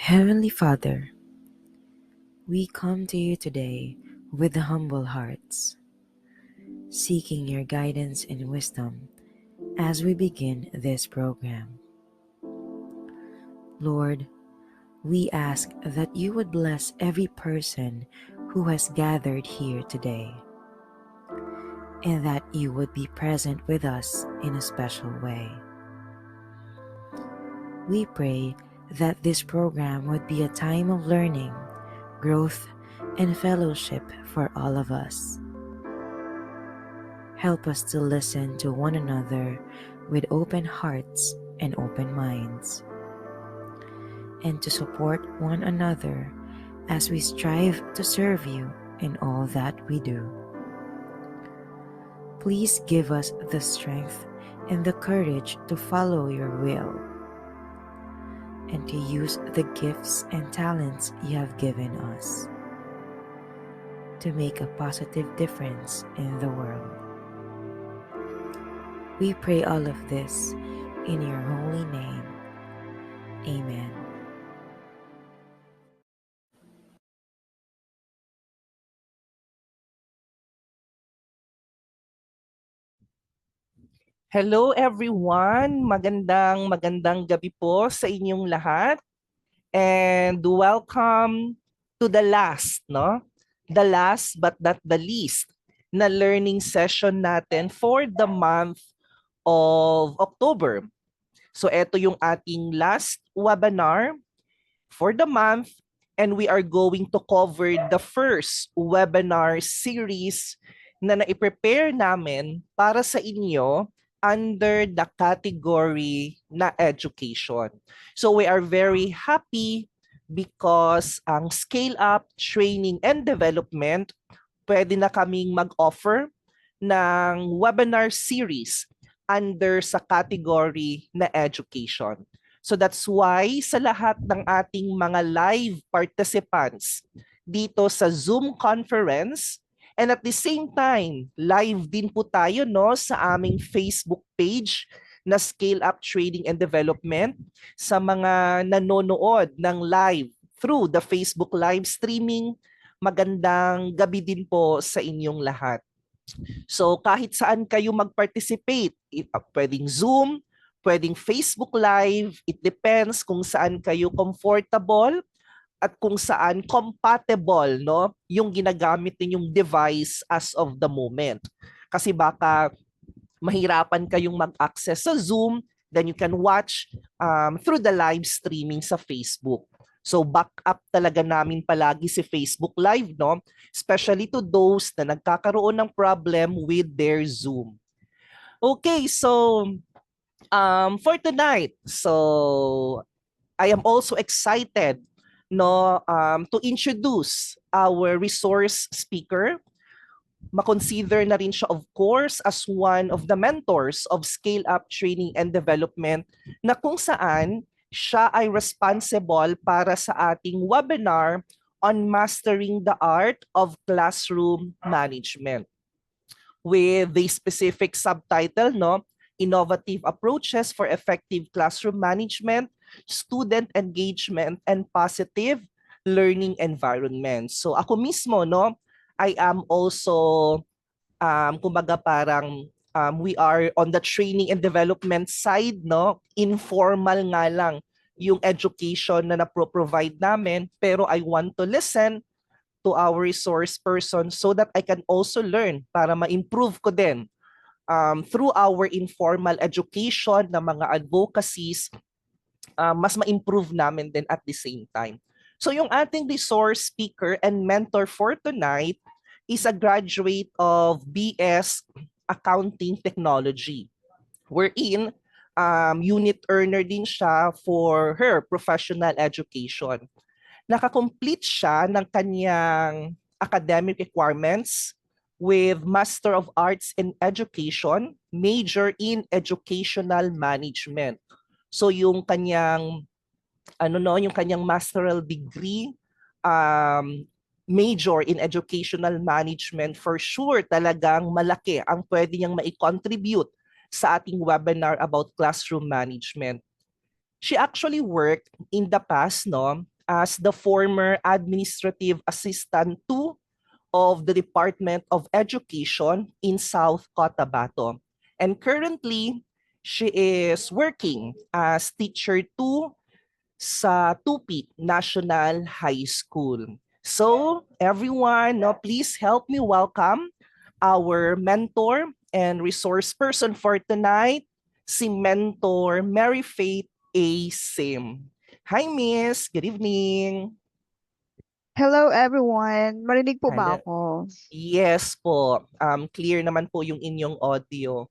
Heavenly Father, we come to you today with humble hearts, seeking your guidance and wisdom as we begin this program. Lord, we ask that you would bless every person who has gathered here today, and that you would be present with us in a special way. We pray that this program would be a time of learning, growth, and fellowship for all of us. Help us to listen to one another with open hearts and open minds, and to support one another as we strive to serve you in all that we do. Please give us the strength and the courage to follow your will and to use the gifts and talents you have given us to make a positive difference in the world. We pray all of this in your holy name. Amen. Hello everyone, magandang gabi po sa inyong lahat and welcome to the last, no? The last but not the least na learning session natin for the month of October. So ito yung ating last webinar for the month and we are going to cover the first webinar series na nai-prepare namin para sa inyo under the category na education. So we are very happy because ang scale up, training, and development, pwede na kaming mag-offer ng webinar series under sa category na education. So that's why sa lahat ng ating mga live participants dito sa Zoom conference, and at the same time, live din po tayo no, sa aming Facebook page na Scale Up Training and Development, sa mga nanonood ng live through the Facebook live streaming. Magandang gabi din po sa inyong lahat. So kahit saan kayo mag-participate, pwedeng Zoom, pwedeng Facebook Live, it depends kung saan kayo comfortable at kung saan compatible no yung ginagamit ninyong device as of the moment. Kasi baka mahirapan kayong mag-access sa Zoom, then you can watch through the live streaming sa Facebook. So back up talaga namin palagi si Facebook Live, no? Especially to those na nagkakaroon ng problem with their Zoom. Okay, so for tonight, so I am also excited no to introduce our resource speaker. Makonsider na rin siya of course as one of the mentors of Scale Up Training and Development na kung saan siya ay responsible para sa ating webinar on mastering the art of classroom management with the specific subtitle no innovative approaches for effective classroom management, student engagement, and positive learning environment. So ako mismo no I am also kumbaga parang we are on the training and development side, no? Informal nga lang yung education na na-provide namin, pero I want to listen to our resource person so that I can also learn para ma-improve ko din through our informal education na mga advocacies, mas ma-improve namin din at the same time. So yung ating resource speaker and mentor for tonight is a graduate of BS Accounting Technology, wherein unit earner din siya for her professional education. Nakakomplete siya ng kanyang academic requirements with Master of Arts in Education, major in Educational Management. So yung kanyang yung kanyang masteral degree, major in educational management, for sure talagang malaki ang pwede niyang mai-contribute sa ating webinar about classroom management. She actually worked in the past no as the former administrative assistant 2 of the Department of Education in South Cotabato. And currently, she is working as teacher 2 sa Tupi National High School. So, everyone, no, please help me welcome our mentor and resource person for tonight, si Mentor Mary Faith A. Sim. Hi, Miss. Good evening. Hello everyone, marinig po ba Hello. ako? Yes po. Clear naman po yung inyong audio.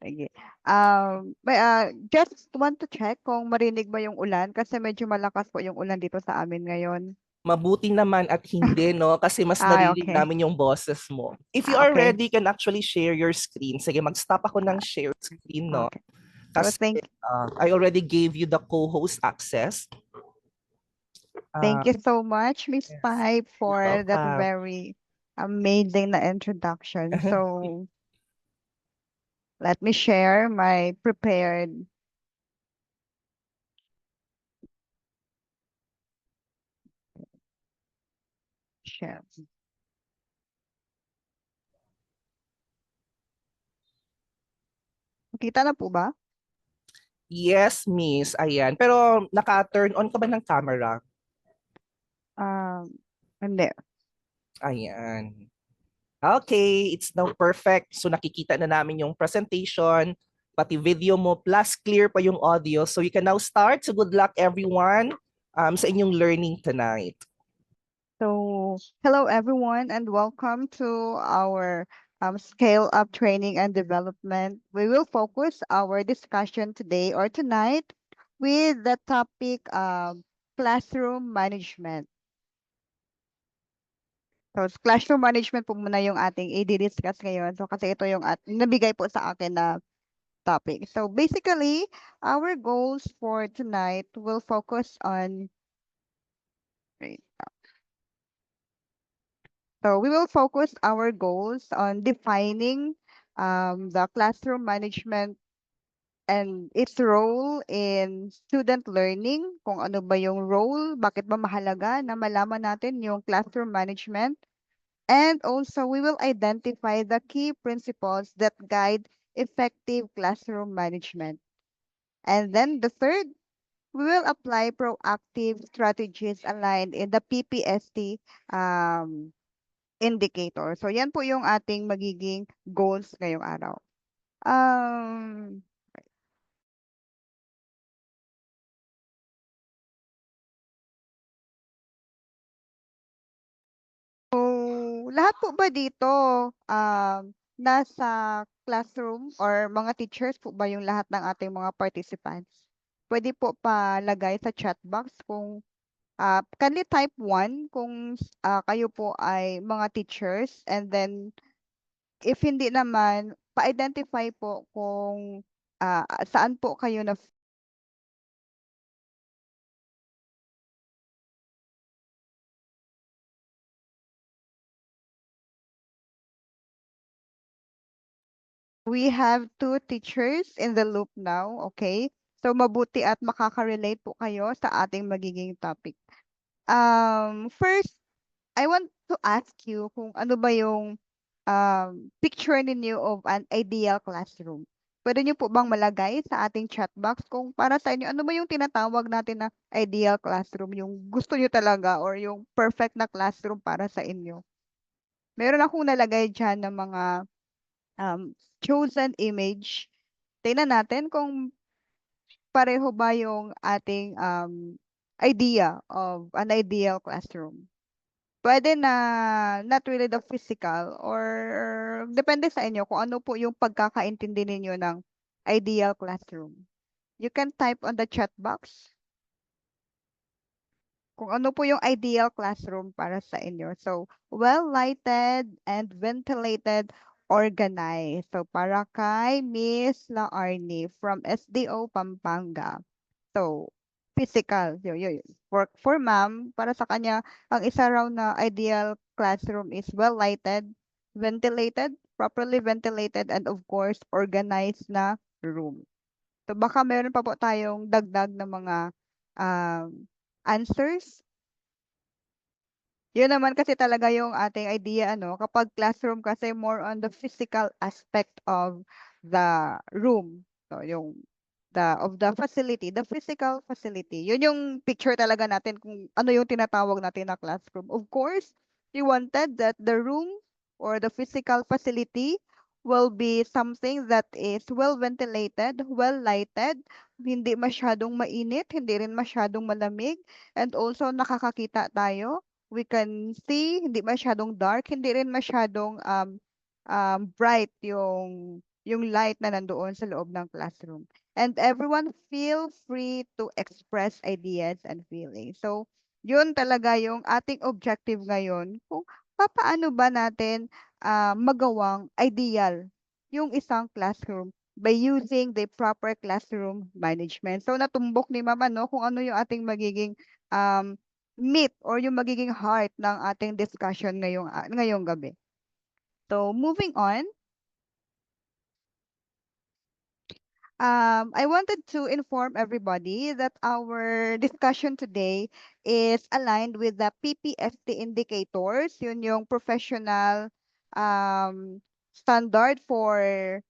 Sige. Just want to check kung marinig ba yung ulan kasi medyo malakas po yung ulan dito sa amin ngayon. Mabuti naman at hindi, no? Kasi mas Ay, narinig okay. namin yung boses mo. If you are Okay. ready, you can actually share your screen. Sige, mag-stop ako ng share screen, no? Okay. So Kasi I already gave you the co-host access. thank you so much, Miss Yes. Pai, for that Welcome. very amazing na introduction. So, let me share my prepared share. Kita na po ba? Yes, miss. Ayan. Pero naka-turn on ka ba ng camera? Hindi. Ayan. Okay, it's now perfect. So nakikita na namin yung presentation, pati video mo, plus clear pa yung audio. So you can now start. So good luck everyone sa inyong learning tonight. So, hello everyone and welcome to our Scale Up Training and Development. We will focus our discussion today or tonight with the topic classroom management. So, classroom management po muna yung ating i-discuss ngayon. So, kasi ito yung nabigay po sa akin na topic. So, basically, our goals for tonight will focus on wait. So we will focus our goals on defining the classroom management and its role in student learning, kung ano ba yung role, bakit ba mahalaga na malaman natin yung classroom management. And also, we will identify the key principles that guide effective classroom management. And then the third, we will apply proactive strategies aligned in the PPST indicator. So, yan po yung ating magiging goals ngayong araw. Um, so, lahat po ba dito nasa classroom or mga teachers po ba yung lahat ng ating mga participants? Pwede po pa lagay sa chat box kung kindly type 1 kung kayo po ay mga teachers, and then if hindi naman, pa-identify po kung saan po kayo na we have 2 teachers in the loop now, okay? So mabuti at makaka-relate po kayo sa ating magiging topic. First, I want to ask you kung ano ba yung picture ninyo of an ideal classroom. Pwede niyo po bang malagay sa ating chat box kung para sa inyo, ano ba yung tinatawag natin na ideal classroom, yung gusto niyo talaga or yung perfect na classroom para sa inyo? Meron akong nalagay dyan ng mga chosen image. Tingnan natin kung pareho ba yung ating idea of an ideal classroom. Pwede na not really the physical or depende sa inyo kung ano po yung pagkakaintindi ninyo ng ideal classroom. You can type on the chat box kung ano po yung ideal classroom para sa inyo. So, well-lighted and ventilated, organized. So, para kay Miss La Arnie from SDO Pampanga. So, physical. Yun. For ma'am, para sa kanya, ang isa raw na ideal classroom is well-lighted, ventilated, properly ventilated, and of course, organized na room. So, baka meron pa po tayong dagdag na mga um, answers. Yun naman kasi talaga yung ating idea, ano, kapag classroom kasi more on the physical aspect of the room. So, yung the facility, the physical facility. Yun yung picture talaga natin kung ano yung tinatawag natin na classroom. Of course, we wanted that the room or the physical facility will be something that is well ventilated, well lighted, hindi masyadong mainit, hindi rin masyadong malamig, and also nakakakita tayo. We can see, hindi masyadong dark, hindi rin masyadong bright yung light na nandoon sa loob ng classroom. And everyone feel free to express ideas and feelings. So, yun talaga yung ating objective ngayon kung papaano ba natin magawang ideal yung isang classroom by using the proper classroom management. So, natumbok ni Mama, no, kung ano yung ating magiging meat or yung magiging heart ng ating discussion ngayong gabi. So, moving on, I wanted to inform everybody that our discussion today is aligned with the PPST indicators. Yun yung professional standard for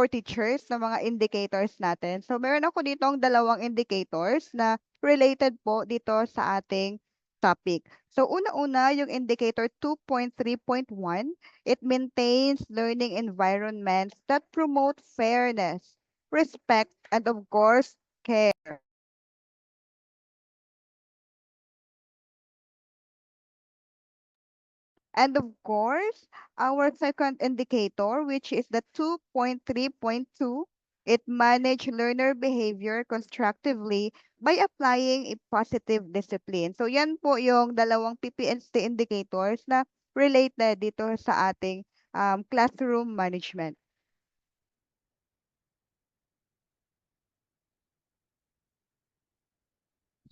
teachers na mga indicators natin. So, meron ako ditong dalawang indicators na related po dito sa ating topic. So, una-una, yung indicator 2.3.1, it maintains learning environments that promote fairness, respect, and of course, care. And of course, our second indicator, which is the 2.3.2, it manage learner behavior constructively by applying a positive discipline. So yan po yung dalawang PPST indicators na related dito sa ating classroom management.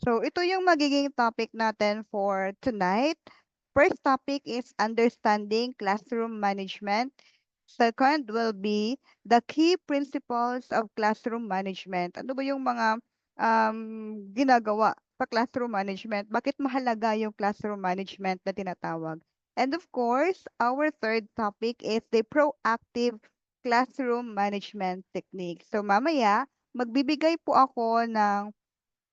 So ito yung magiging topic natin for tonight. First topic is understanding classroom management. Second will be the key principles of classroom management. Ano ba yung mga ginagawa sa classroom management? Bakit mahalaga yung classroom management na tinatawag? And of course, our third topic is the proactive classroom management technique. So mamaya, magbibigay po ako ng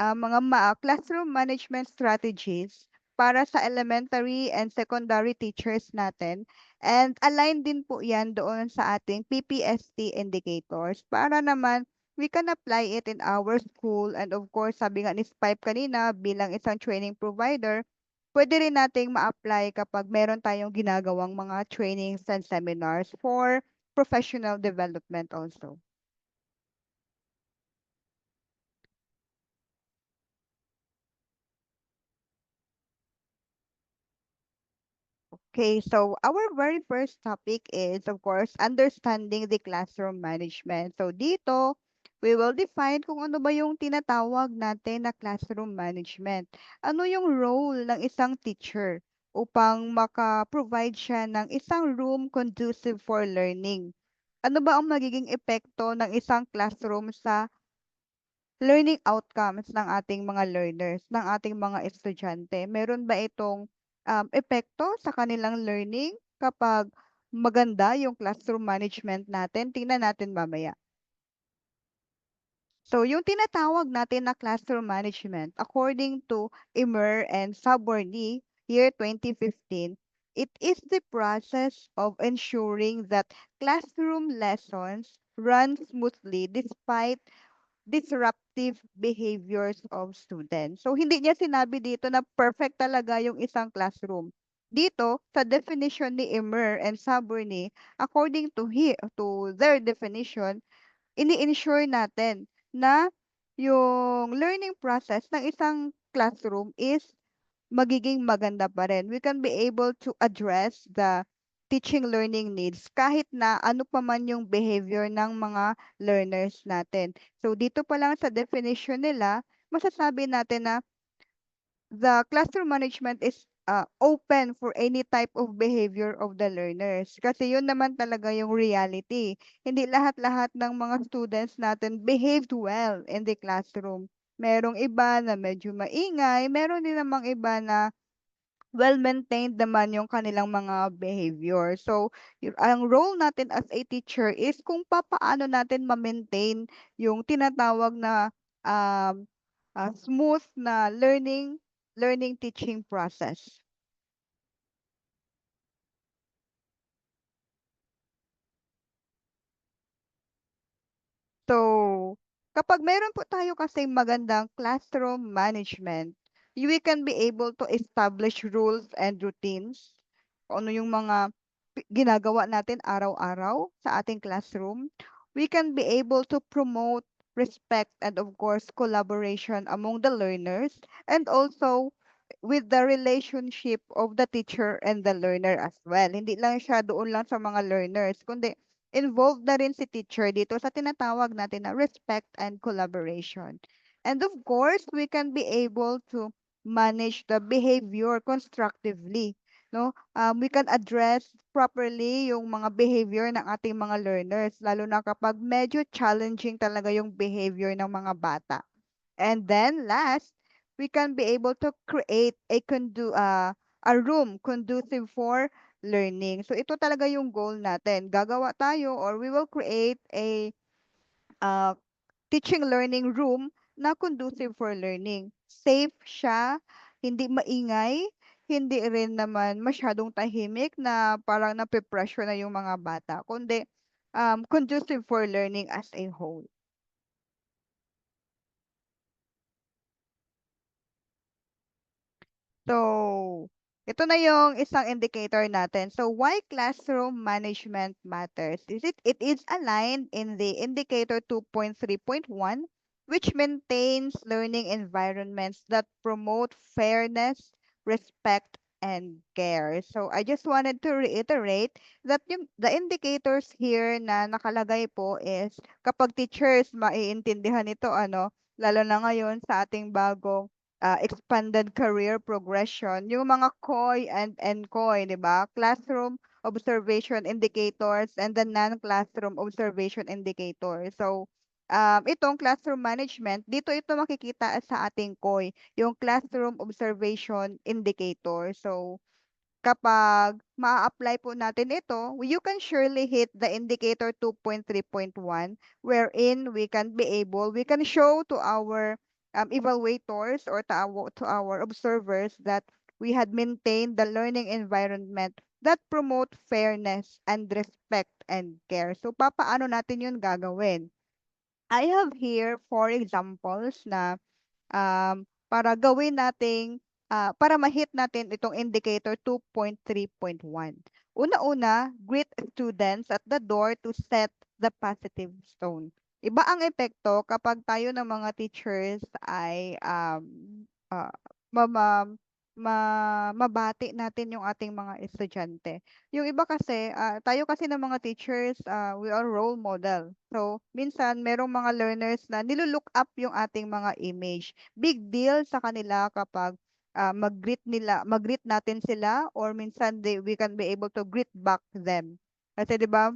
mga classroom management strategies para sa elementary and secondary teachers natin. And align din po yan doon sa ating PPST indicators para naman we can apply it in our school. And of course, sabi nga ni Spipe kanina, bilang isang training provider, pwede rin nating ma-apply kapag meron tayong ginagawang mga trainings and seminars for professional development also. Okay, so our very first topic is, of course, understanding the classroom management. So dito, we will define kung ano ba yung tinatawag natin na classroom management. Ano yung role ng isang teacher upang maka-provide siya ng isang room conducive for learning? Ano ba ang magiging epekto ng isang classroom sa learning outcomes ng ating mga learners, ng ating mga estudyante? Meron ba itong epekto sa kanilang learning kapag maganda yung classroom management natin? Tingnan natin mamaya. So, yung tinatawag natin na classroom management, according to Immer and Saborny, year 2015, it is the process of ensuring that classroom lessons run smoothly despite disruptive behaviors of students. So, hindi niya sinabi dito na perfect talaga yung isang classroom. Dito, sa definition ni Immer and Saburni, according to their definition, ini-ensure natin na yung learning process ng isang classroom is magiging maganda pa rin. We can be able to address the teaching learning needs kahit na ano pa man yung behavior ng mga learners natin. So dito pa lang sa definition nila, masasabi natin na the classroom management is open for any type of behavior of the learners. Kasi yun naman talaga yung reality. Hindi lahat-lahat ng mga students natin behaved well in the classroom. Merong iba na medyo maingay, meron din namang iba na well-maintained naman yung kanilang mga behavior. So, ang role natin as a teacher is kung papaano natin ma-maintain yung tinatawag na um, smooth na learning teaching process. So, kapag meron po tayo kasing magandang classroom management, we can be able to establish rules and routines. Kung ano yung mga ginagawa natin araw-araw sa ating classroom. We can be able to promote respect and of course collaboration among the learners and also with the relationship of the teacher and the learner as well. Hindi lang siya doon lang sa mga learners, kundi involved na rin si teacher dito sa tinatawag natin na respect and collaboration. And of course, we can be able to manage the behavior constructively. No? We can address properly yung mga behavior ng ating mga learners, lalo na kapag medyo challenging talaga yung behavior ng mga bata. And then last, we can be able to create a room conducive for learning. So ito talaga yung goal natin. Gagawa tayo or we will create a uh, teaching learning room na conducive for learning. Safe siya, hindi maingay, hindi rin naman masyadong tahimik na parang nape-pressure na yung mga bata, kundi conducive for learning as a whole. So, ito na yung isang indicator natin. So, why classroom management matters? It is aligned in the indicator 2.3.1, which maintains learning environments that promote fairness, respect, and care. So, I just wanted to reiterate that the indicators here na nakalagay po is kapag teachers maiintindihan ito, lalo na ngayon sa ating bagong expanded career progression, yung mga COI and NCOI, di ba? Classroom observation indicators and the non-classroom observation indicators. So, itong classroom management, dito ito makikita sa ating COI, yung classroom observation indicator. So, kapag maa-apply po natin ito, you can surely hit the indicator 2.3.1 wherein we can show to our evaluators or to our observers that we had maintained the learning environment that promote fairness and respect and care. So, papaano natin yun gagawin? I have here four examples na para gawin nating para ma-hit natin itong indicator 2.3.1. Una-una, greet students at the door to set the positive tone. Iba ang epekto kapag tayo ng mga teachers ay uh, ma, mabati natin yung ating mga estudyante. Yung iba kasi, tayo kasi ng mga teachers, we are role model. So, minsan, merong mga learners na nilulook up yung ating mga image. Big deal sa kanila kapag mag-greet natin sila or minsan we can be able to greet back them. Kasi 'di ba,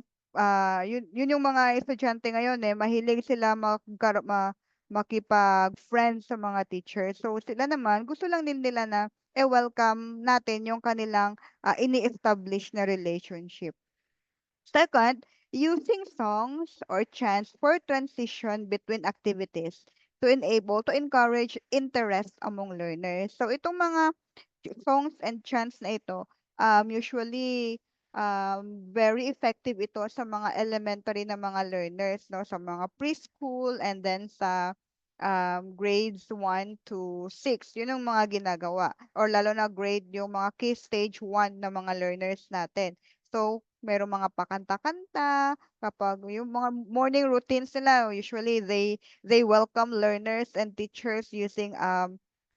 yun yung mga estudyante ngayon mahilig sila makipag-friends sa mga teachers. So sila naman gusto lang din nila na welcome natin yung kanilang ini-establish na relationship. Second, using songs or chants for transition between activities to encourage interest among learners. So itong mga songs and chants na ito, usually very effective ito sa mga elementary na mga learners, no? Sa mga preschool and then sa grades 1 to 6. Yun yung mga ginagawa. Or lalo na grade yung mga key stage 1 na mga learners natin. So, merong mga pakanta-kanta, kapag yung mga morning routines nila, usually they welcome learners and teachers using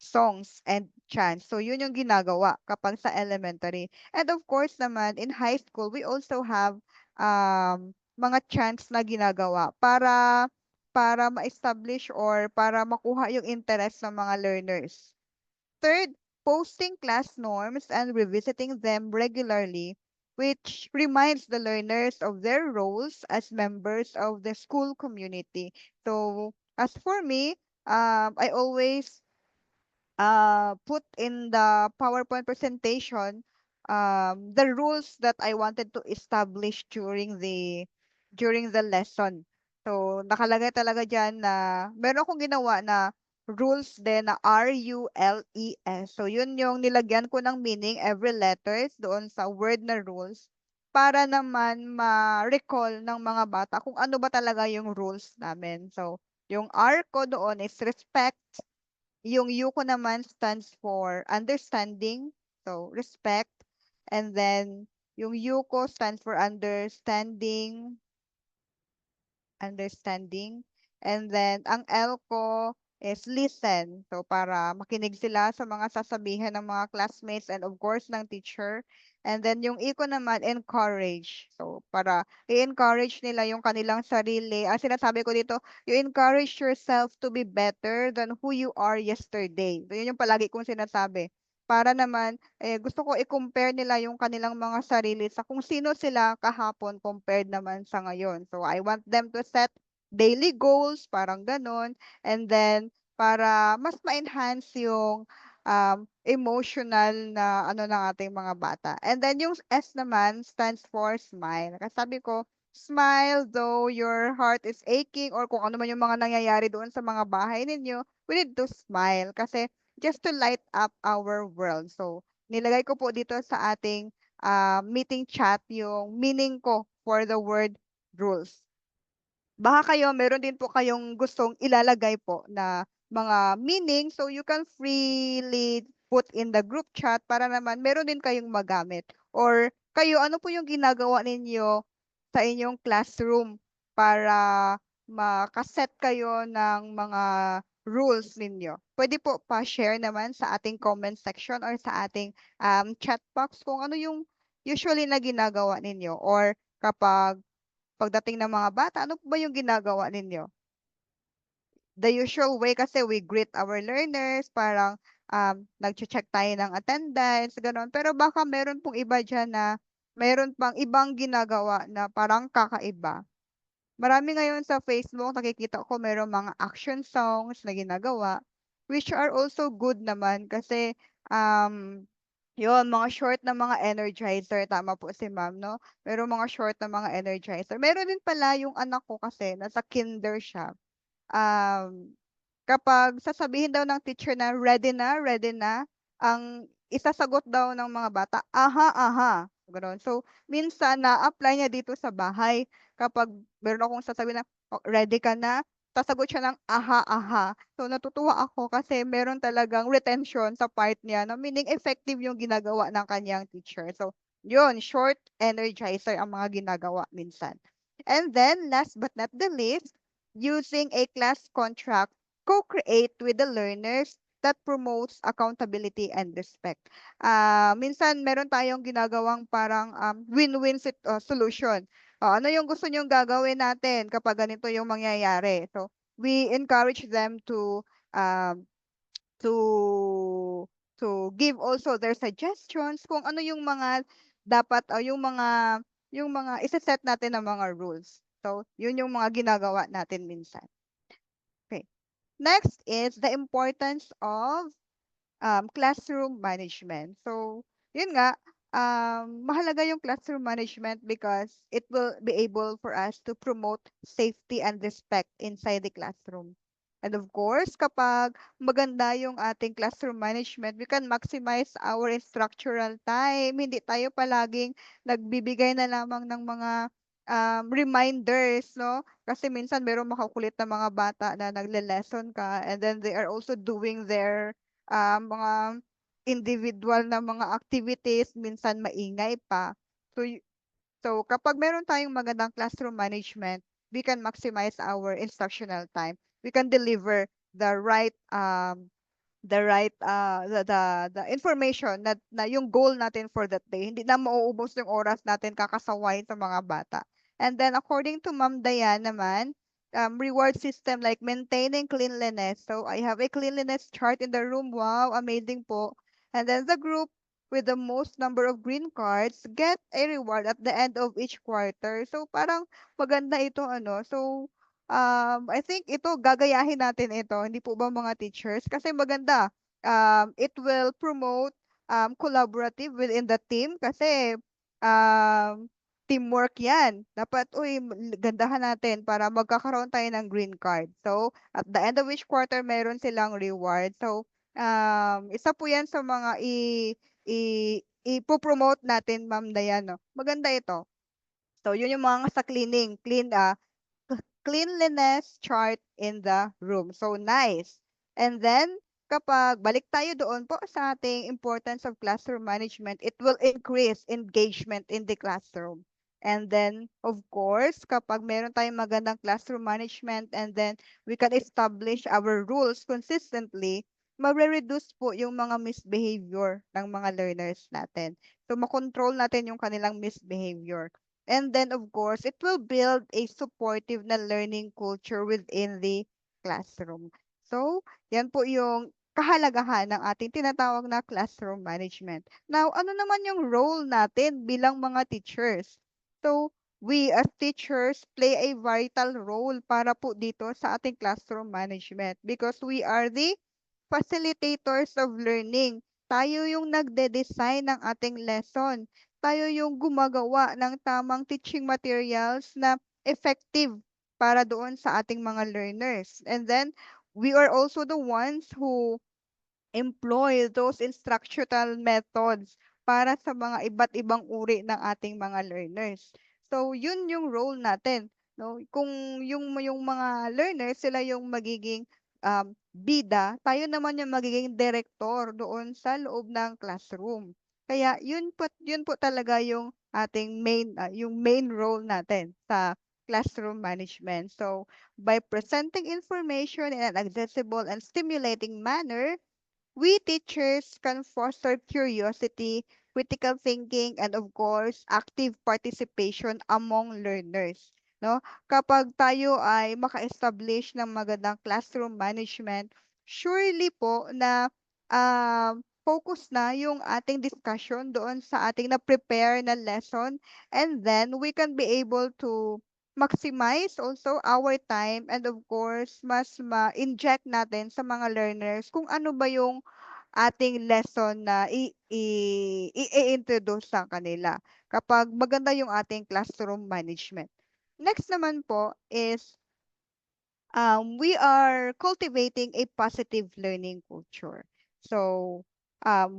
songs and chants. So, yun yung ginagawa kapag sa elementary. And of course naman, in high school, we also have mga chants na ginagawa para ma-establish or para makuha yung interest ng mga learners. Third, posting class norms and revisiting them regularly, which reminds the learners of their roles as members of the school community. So, as for me, I always put in the PowerPoint presentation the rules that I wanted to establish during the lesson. So nakalagay talaga diyan na meron akong ginawa na rules din na RULES. So yun yung nilagyan ko ng meaning every letters doon sa word na rules para naman ma-recall ng mga bata kung ano ba talaga yung rules namin. So yung R ko doon is respect. Yung U ko naman stands for understanding, so respect. And then yung U ko stands for understanding. And then ang L ko is listen. So para makinig sila sa mga sasabihin ng mga classmates and of course ng teacher. And then yung E ko naman encourage. So para i-encourage nila yung kanilang sarili. Ang sinasabi ko dito, you encourage yourself to be better than who you are yesterday. So yun yung palagi kong sinasabi. Para naman gusto ko i-compare nila yung kanilang mga sarili sa kung sino sila kahapon compared naman sa ngayon. So I want them to set daily goals, parang ganon. And then para mas ma-enhance yung emotional na ano ng ating mga bata. And then yung S naman stands for smile. Kasi sabi ko, smile though your heart is aching or kung ano man yung mga nangyayari doon sa mga bahay ninyo, we need to smile. Kasi just to light up our world. So, nilagay ko po dito sa ating meeting chat yung meaning ko for the word rules. Baka kayo, meron din po kayong gustong ilalagay po na mga meaning. So, you can freely put in the group chat para naman meron din kayong magamit. Or kayo, ano po yung ginagawa ninyo sa inyong classroom para makaset kayo ng mga rules ninyo? Pwede po pa-share naman sa ating comment section or sa ating chat box kung ano yung usually na ginagawa ninyo or kapag pagdating ng mga bata, ano po ba yung ginagawa ninyo? The usual way kasi we greet our learners, parang nag-check tayo ng attendance, gano'n. Pero baka meron pong iba dyan na meron pang ibang ginagawa na parang kakaiba. Marami ngayon sa Facebook, nakikita ko meron mga action songs na ginagawa, which are also good naman kasi yun, mga short na mga energizer, tama po si ma'am, no? Merong mga short na mga energizer. Meron din pala yung anak ko kasi, nasa kinder siya. Um, Kapag sasabihin daw ng teacher na, ready na, ang isasagot daw ng mga bata, aha, aha. Gano'n. So, minsan na-apply niya dito sa bahay. Kapag meron akong sasabihin na, "Oh, ready ka na?" Sasagot siya ng aha, aha. So, natutuwa ako kasi meron talagang retention sa part niya na meaning effective yung ginagawa ng kanyang teacher. So, yun, short energizer ang mga ginagawa minsan. And then, last but not the least, using a class contract co-create with the learners that promotes accountability and respect. Minsan meron tayong ginagawang parang win-win solution. Ano yung gusto nyong gagawin natin kapag ganito yung mangyayari? So, we encourage them um, to give also their suggestions kung ano yung mga dapat yung mga isa-set natin ng mga rules. So, yun yung mga ginagawa natin minsan. Okay. Next is the importance of classroom management. So, yun nga, mahalaga yung classroom management because it will be able for us to promote safety and respect inside the classroom. And of course, kapag maganda yung ating classroom management, we can maximize our instructional time. Hindi tayo palaging nagbibigay na lamang ng mga reminders, no? Kasi minsan merong makukulit na mga bata na nagle-lesson ka and then they are also doing their mga individual na mga activities, minsan maingay pa. So, so kapag meron tayong magandang classroom management, we can maximize our instructional time. We can deliver the information na yung goal natin for that day. Hindi na mauubos yung oras natin kakasaway sa mga bata. And then according to Ma'am Dayan naman, reward system like maintaining cleanliness. So I have a cleanliness chart in the room. Wow, amazing po. And then the group with the most number of green cards get a reward at the end of each quarter. So parang maganda ito ano. So I think ito gagayahin natin ito, hindi po ba mga teachers? Kasi maganda. It will promote collaborative within the team kasi teamwork 'yan. Dapat uy, gandahan natin para magkakaroon tayo ng green card. So, at the end of each quarter meron silang reward. So, isa po 'yan sa mga i ipo-promote natin, Ma'am Dayan, no? Maganda ito. So, yun yung mga sa cleaning, cleanliness chart in the room. So, nice. And then, kapag balik tayo doon po sa ating importance of classroom management, it will increase engagement in the classroom. And then, of course, kapag meron tayong magandang classroom management and then we can establish our rules consistently, magre-reduce po yung mga misbehavior ng mga learners natin. So, makontrol natin yung kanilang misbehavior. And then, of course, it will build a supportive na learning culture within the classroom. So, yan po yung kahalagahan ng ating tinatawag na classroom management. Now, ano naman yung role natin bilang mga teachers? So, we as teachers play a vital role para po dito sa ating classroom management because we are the facilitators of learning. Tayo yung nagde-design ng ating lesson. Tayo yung gumagawa ng tamang teaching materials na effective para doon sa ating mga learners. And then, we are also the ones who employ those instructional methods para sa mga iba't ibang uri ng ating mga learners. So, yun yung role natin, no? Kung yung mga learners, sila yung magiging bida, tayo naman yung magiging direktor doon sa loob ng classroom. Kaya yun po talaga yung ating yung main role natin sa classroom management. So, by presenting information in an accessible and stimulating manner, we teachers can foster curiosity, critical thinking, and of course, active participation among learners. No? Kapag tayo ay maka-establish ng magandang classroom management, surely po na focus na yung ating discussion doon sa ating na-prepare na lesson, and then we can be able to maximize also our time, and of course, mas ma-inject natin sa mga learners kung ano ba yung ating lesson na i-introduce sa kanila kapag maganda yung ating classroom management. Next naman po is we are cultivating a positive learning culture. So,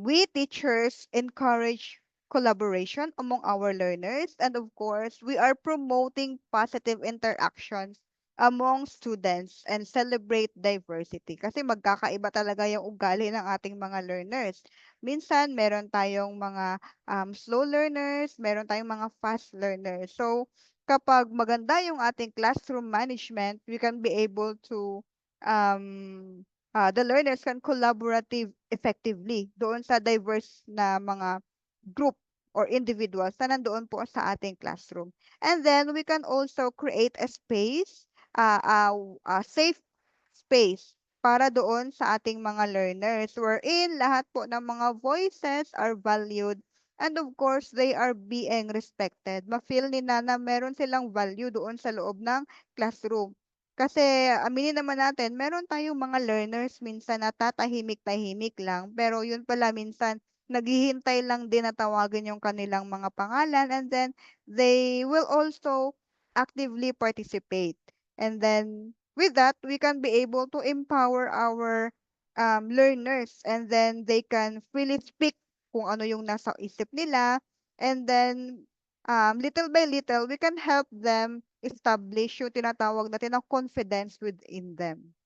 we teachers encourage collaboration among our learners, and of course, we are promoting positive interactions among students and celebrate diversity. Kasi magkakaiba talaga yung ugali ng ating mga learners. Minsan, meron tayong mga slow learners, meron tayong mga fast learners. So, kapag maganda yung ating classroom management, we can be able to, the learners can collaborative effectively doon sa diverse na mga group or individuals na nandoon po sa ating classroom. And then we can also create a space, a safe space para doon sa ating mga learners wherein lahat po ng mga voices are valued. And of course, they are being respected. Ma-feel nila na meron silang value doon sa loob ng classroom. Kasi aminin naman natin, meron tayong mga learners minsan na tatahimik-tahimik lang. Pero yun pala minsan, naghihintay lang din na tawagin yung kanilang mga pangalan. And then, they will also actively participate. And then, with that, we can be able to empower our learners. And then, they can freely speak kung ano yung nasa isip nila. And then, little by little, we can help them establish yung tinatawag natin na confidence within them.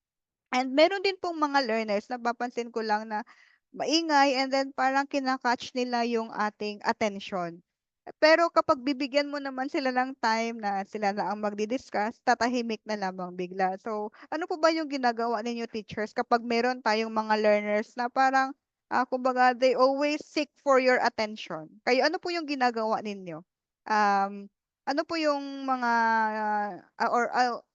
And meron din pong mga learners, napapansin ko lang na maingay and then parang kinakatch nila yung ating attention. Pero kapag bibigyan mo naman sila ng time na sila na ang magdi-discuss, tatahimik na lamang bigla. So, ano po ba yung ginagawa ninyo teachers kapag meron tayong mga learners na parang, kumbaga, they always seek for your attention? Kayo, ano po yung ginagawa ninyo? Um, ano po yung mga,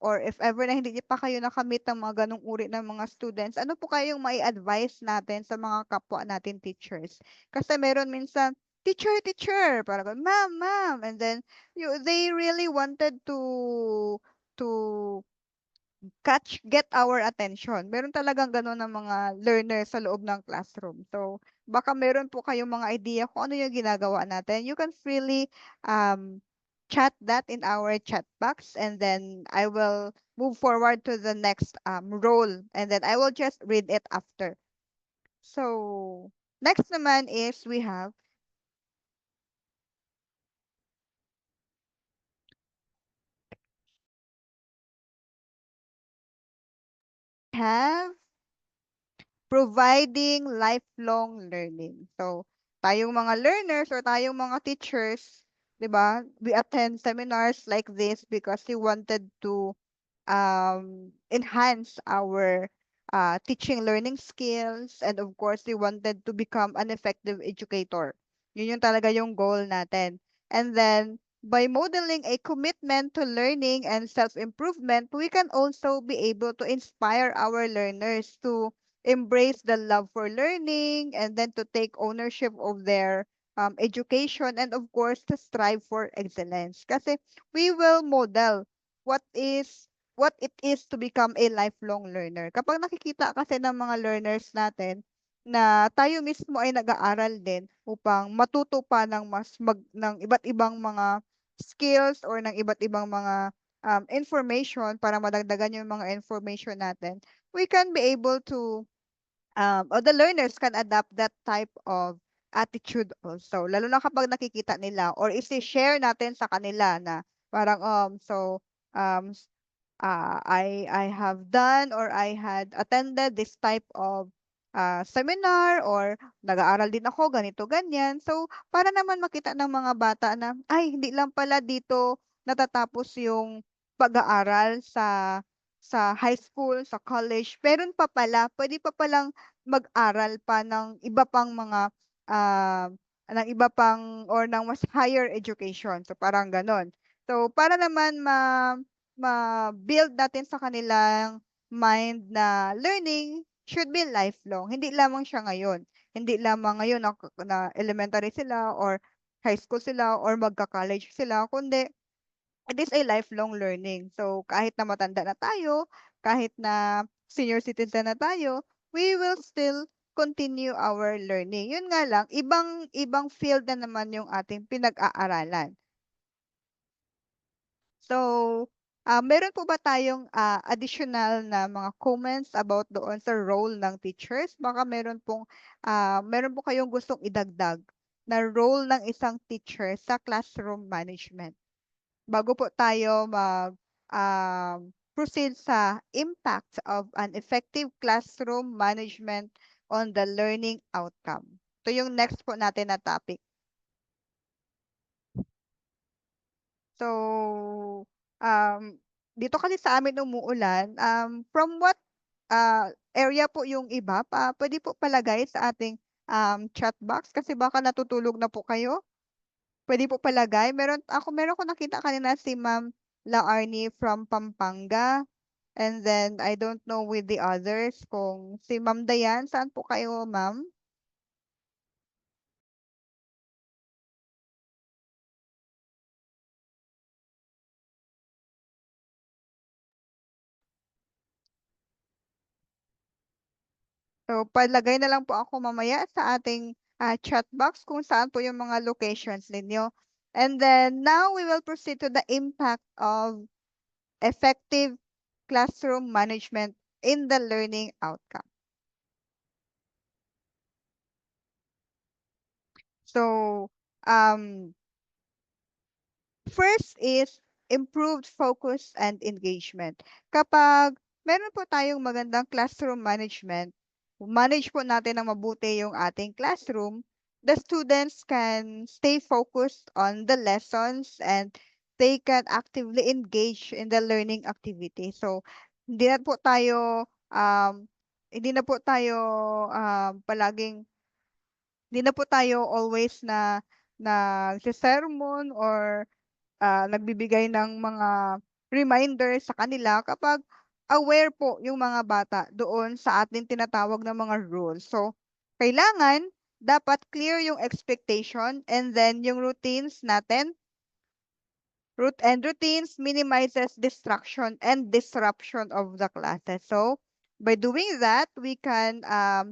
or if ever na hindi pa kayo nakamit ng mga ganong uri ng mga students, ano po kayong mai-advise natin sa mga kapwa natin teachers? Kasi meron minsan, teacher, teacher, parang, ma'am, ma'am. And then, they really wanted to get our attention. Meron talagang gano'n ng mga learner sa loob ng classroom. So, baka meron po kayong mga idea kung ano yung ginagawa natin. You can freely chat that in our chat box, and then I will move forward to the next role, and then I will just read it after. So, next naman is we have providing lifelong learning. So, tayong mga learners or tayong mga teachers, 'di ba? We attend seminars like this because we wanted to enhance our teaching learning skills, and of course, we wanted to become an effective educator. Yun yung talaga yung goal natin. And then, by modeling a commitment to learning and self-improvement, we can also be able to inspire our learners to embrace the love for learning, and then to take ownership of their education, and of course, to strive for excellence. Kasi we will model what is what it is to become a lifelong learner. Kapag nakikita kasi ng mga learners natin na tayo mismo ay nag-aaral din upang matuto pa ng ng iba't ibang mga skills or ng iba't ibang mga information para madagdagan yung mga information natin, we can be able to or the learners can adapt that type of attitude also. Lalo na kapag nakikita nila or isi-share natin sa kanila na parang um I have done or I had attended this type of seminar, or nag-aaral din ako ganito ganyan. So, para naman makita ng mga bata na ay hindi lang pala dito natatapos yung pag-aaral sa high school, sa college. Meron pa pala, pwede pa palang mag-aral pa ng iba pang mga ah, ng iba pang or ng mas higher education. So, parang ganon. So, para naman ma-build natin sa kanilang mind na learning should be lifelong. Hindi lamang siya ngayon. Hindi lamang ngayon na elementary sila or high school sila or magka-college sila, kundi it is a lifelong learning. So, kahit na matanda na tayo, kahit na senior citizen na tayo, we will still continue our learning. Yun nga lang, ibang field na naman yung ating pinag-aaralan. So, meron po ba tayong additional na mga comments about doon sa role ng teachers? Baka meron po kayong gustong idagdag na role ng isang teacher sa classroom management. Bago po tayo proceed sa impact of an effective classroom management on the learning outcome. Ito yung next po natin na topic. So, dito kasi sa amin umuulan, from what area po yung iba, pwede po palagay sa ating chat box kasi baka natutulog na po kayo. Pwede po palagay. Meron ko nakita kanina si Ma'am Laarni from Pampanga. And then, I don't know with the others kung si Ma'am Dayan, saan po kayo, Ma'am? So, palagay na lang po ako mamaya sa ating chat box kung saan po yung mga locations ninyo. And then, now we will proceed to the impact of effective classroom management in the learning outcome. So, first is improved focus and engagement. Kapag meron po tayong magandang classroom management, manage po natin ng mabuti yung ating classroom, the students can stay focused on the lessons and they can actively engage in the learning activity. So, hindi na po tayo hindi na po tayo palaging hindi na po tayo always na nagse-sermon or nagbibigay ng mga reminders sa kanila kapag aware po yung mga bata doon sa ating tinatawag na mga rules. So, kailangan dapat clear yung expectation, and then yung routines natin Routines minimizes distraction and disruption of the classes. So by doing that, we can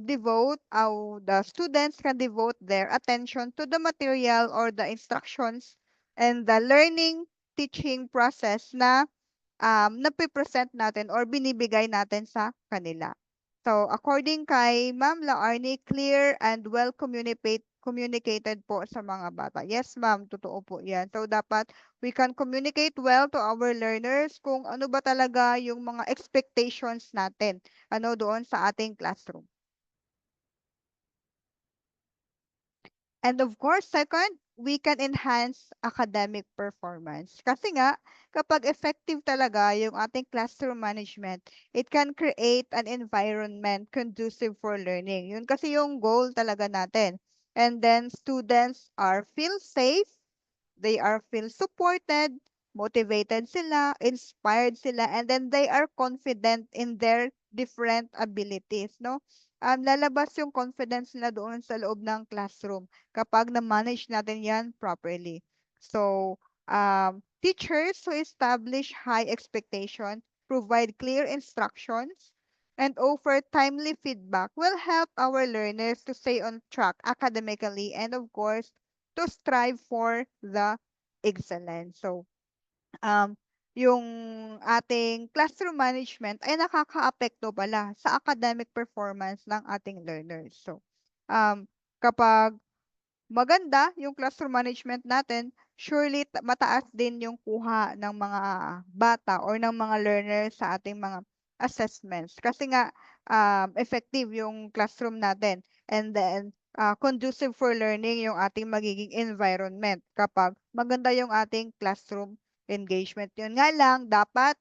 the students can devote their attention to the material or the instructions and the learning teaching process na napipresent natin or binibigay natin sa kanila. So, according kay Ma'am Laarni, clear and well communicated po sa mga bata. Yes, ma'am, totoo po yan. So, dapat we can communicate well to our learners kung ano ba talaga yung mga expectations natin doon sa ating classroom. And of course, second, we can enhance academic performance. Kasi nga, kapag effective talaga yung ating classroom management, it can create an environment conducive for learning. Yun kasi yung goal talaga natin. And then students are feel safe, they are feel supported, motivated sila, inspired sila, and then they are confident in their different abilities, no? Lalabas yung confidence nila doon sa loob ng classroom kapag na-manage natin yan properly. So, teachers who establish high expectation, provide clear instructions, and offer timely feedback will help our learners to stay on track academically and of course to strive for the excellence. So, um, yung ating classroom management ay nakakaapekto pala sa academic performance ng ating learners. So, kapag maganda yung classroom management natin, surely mataas din yung kuha ng mga bata or ng mga learners sa ating mga assessments. Kasi nga, effective yung classroom natin. And then, conducive for learning yung ating magiging environment kapag maganda yung ating classroom engagement. Yun nga lang, dapat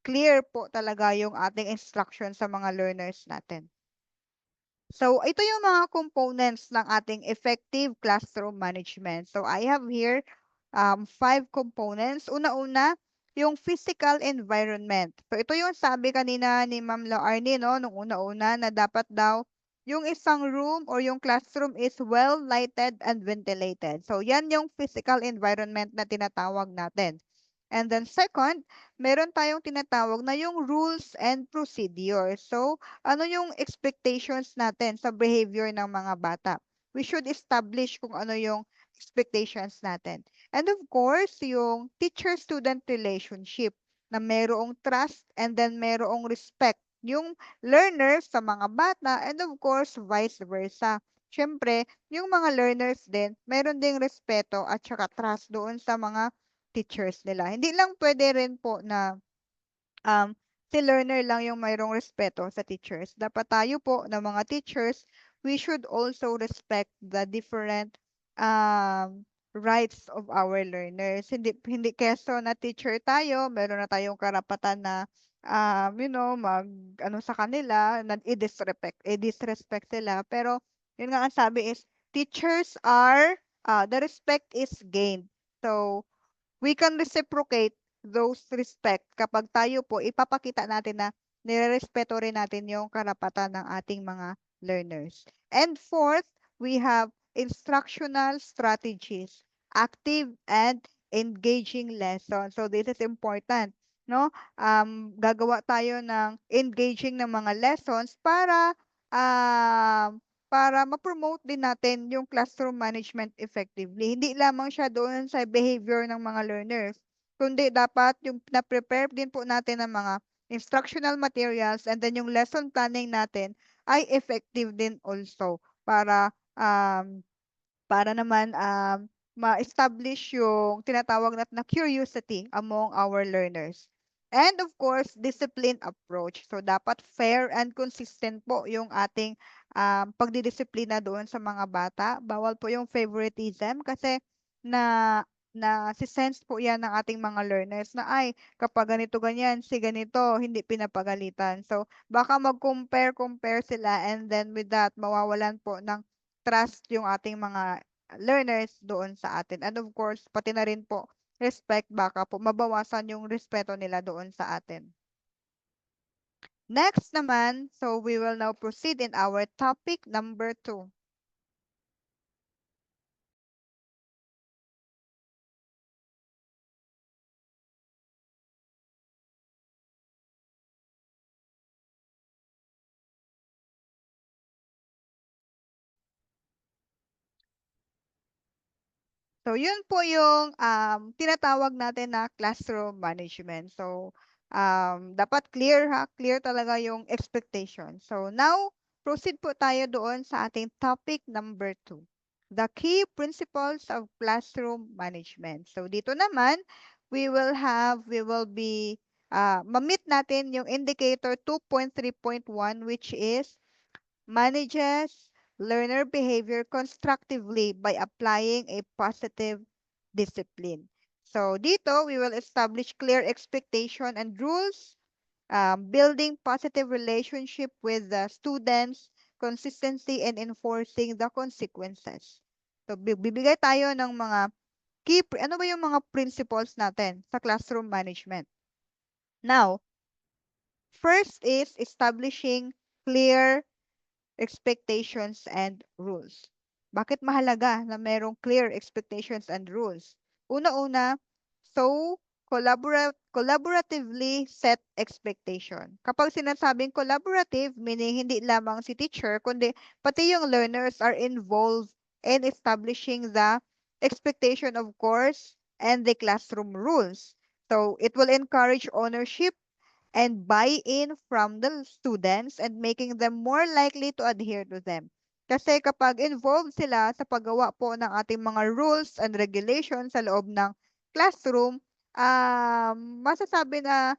clear po talaga yung ating instruction sa mga learners natin. So, ito yung mga components ng ating effective classroom management. So, I have here 5 components. Una-una, yung physical environment. So, ito yung sabi kanina ni Ma'am Laarni, no, nung una-una na dapat daw yung isang room or yung classroom is well lighted and ventilated. So, yan yung physical environment na tinatawag natin. And then second, meron tayong tinatawag na yung rules and procedures. So, ano yung expectations natin sa behavior ng mga bata? We should establish kung ano yung expectations natin. And of course, yung teacher-student relationship na merong trust and then merong respect yung learners sa mga bata and of course, vice versa. Siyempre, yung mga learners din, meron ding respeto at saka trust doon sa mga teachers nila. Hindi lang pwede rin po na si learner lang yung mayroong respeto sa teachers. Dapat tayo po na mga teachers, we should also respect the different rights of our learners. Hindi keso na teacher tayo, meron na tayong karapatan na ano sa kanila, na i-disrespect sila. Pero yun nga ang sabi is teachers are the respect is gained. So we can reciprocate those respect kapag tayo po ipapakita natin na nirerespeto rin natin yung karapatan ng ating mga learners. And fourth, we have instructional strategies, active and engaging lessons. So this is important, no? Gagawa tayo ng engaging ng mga lessons para ma-promote din natin yung classroom management effectively. Hindi lamang siya doon sa behavior ng mga learners, kundi dapat yung na-prepare din po natin ng mga instructional materials and then yung lesson planning natin ay effective din also para naman ma-establish yung tinatawag natin na curiosity among our learners. And of course, discipline approach. So dapat fair and consistent po yung ating pagdidisiplina doon sa mga bata. Bawal po yung favoritism kasi na na si sense po yan ng ating mga learners na ay kapag ganito ganyan si ganito hindi pinapagalitan. So baka mag-compare sila and then with that mawawalan po ng trust yung ating mga learners doon sa atin. And of course, pati na rin po respect baka po mabawasan yung respeto nila doon sa atin. Next naman, so we will now proceed in our topic number 2. So, yun po yung tinatawag natin na classroom management. So, dapat clear ha, clear talaga yung expectation. So, now, proceed po tayo doon sa ating topic number 2. The key principles of classroom management. So, dito naman, we will be, ma-meet natin yung indicator 2.3.1, which is manages learner behavior constructively by applying a positive discipline. So dito, we will establish clear expectation and rules, building positive relationship with the students, consistency, and enforcing the consequences. So bibigay tayo ng mga ano ba yung mga principles natin sa classroom management? Now, first is establishing clear expectations and rules. Bakit mahalaga na merong clear expectations and rules? Una-una, so collaboratively set expectation. Kapag sinasabing collaborative, meaning hindi lamang si teacher, kundi pati yung learners are involved in establishing the expectation of course and the classroom rules. So it will encourage ownership and buy-in from the students and making them more likely to adhere to them. Kasi kapag involved sila sa paggawa po ng ating mga rules and regulations sa loob ng classroom, masasabi na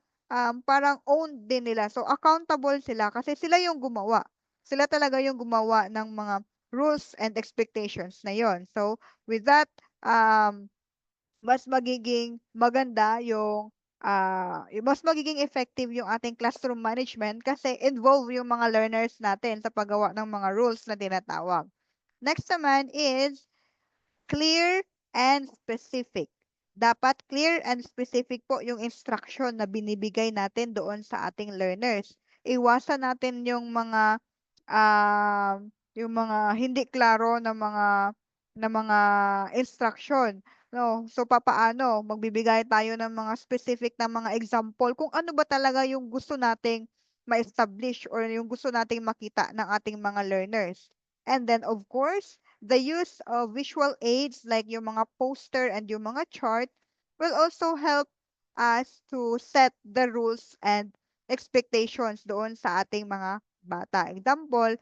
parang owned din nila. So, accountable sila kasi sila yung gumawa. Sila talaga yung gumawa ng mga rules and expectations na yon. So, with that, mas magiging maganda yung mas magiging effective yung ating classroom management kasi involve yung mga learners natin sa paggawa ng mga rules na tinatawag. Next naman is clear and specific. Dapat clear and specific po yung instruction na binibigay natin doon sa ating learners. Iwasan natin yung mga hindi klaro na mga instruction. No, so papaano magbibigay tayo ng mga specific na mga example kung ano ba talaga yung gusto nating ma-establish or yung gusto nating makita ng ating mga learners. And then of course, the use of visual aids like yung mga poster and yung mga chart will also help us to set the rules and expectations doon sa ating mga bata. Example,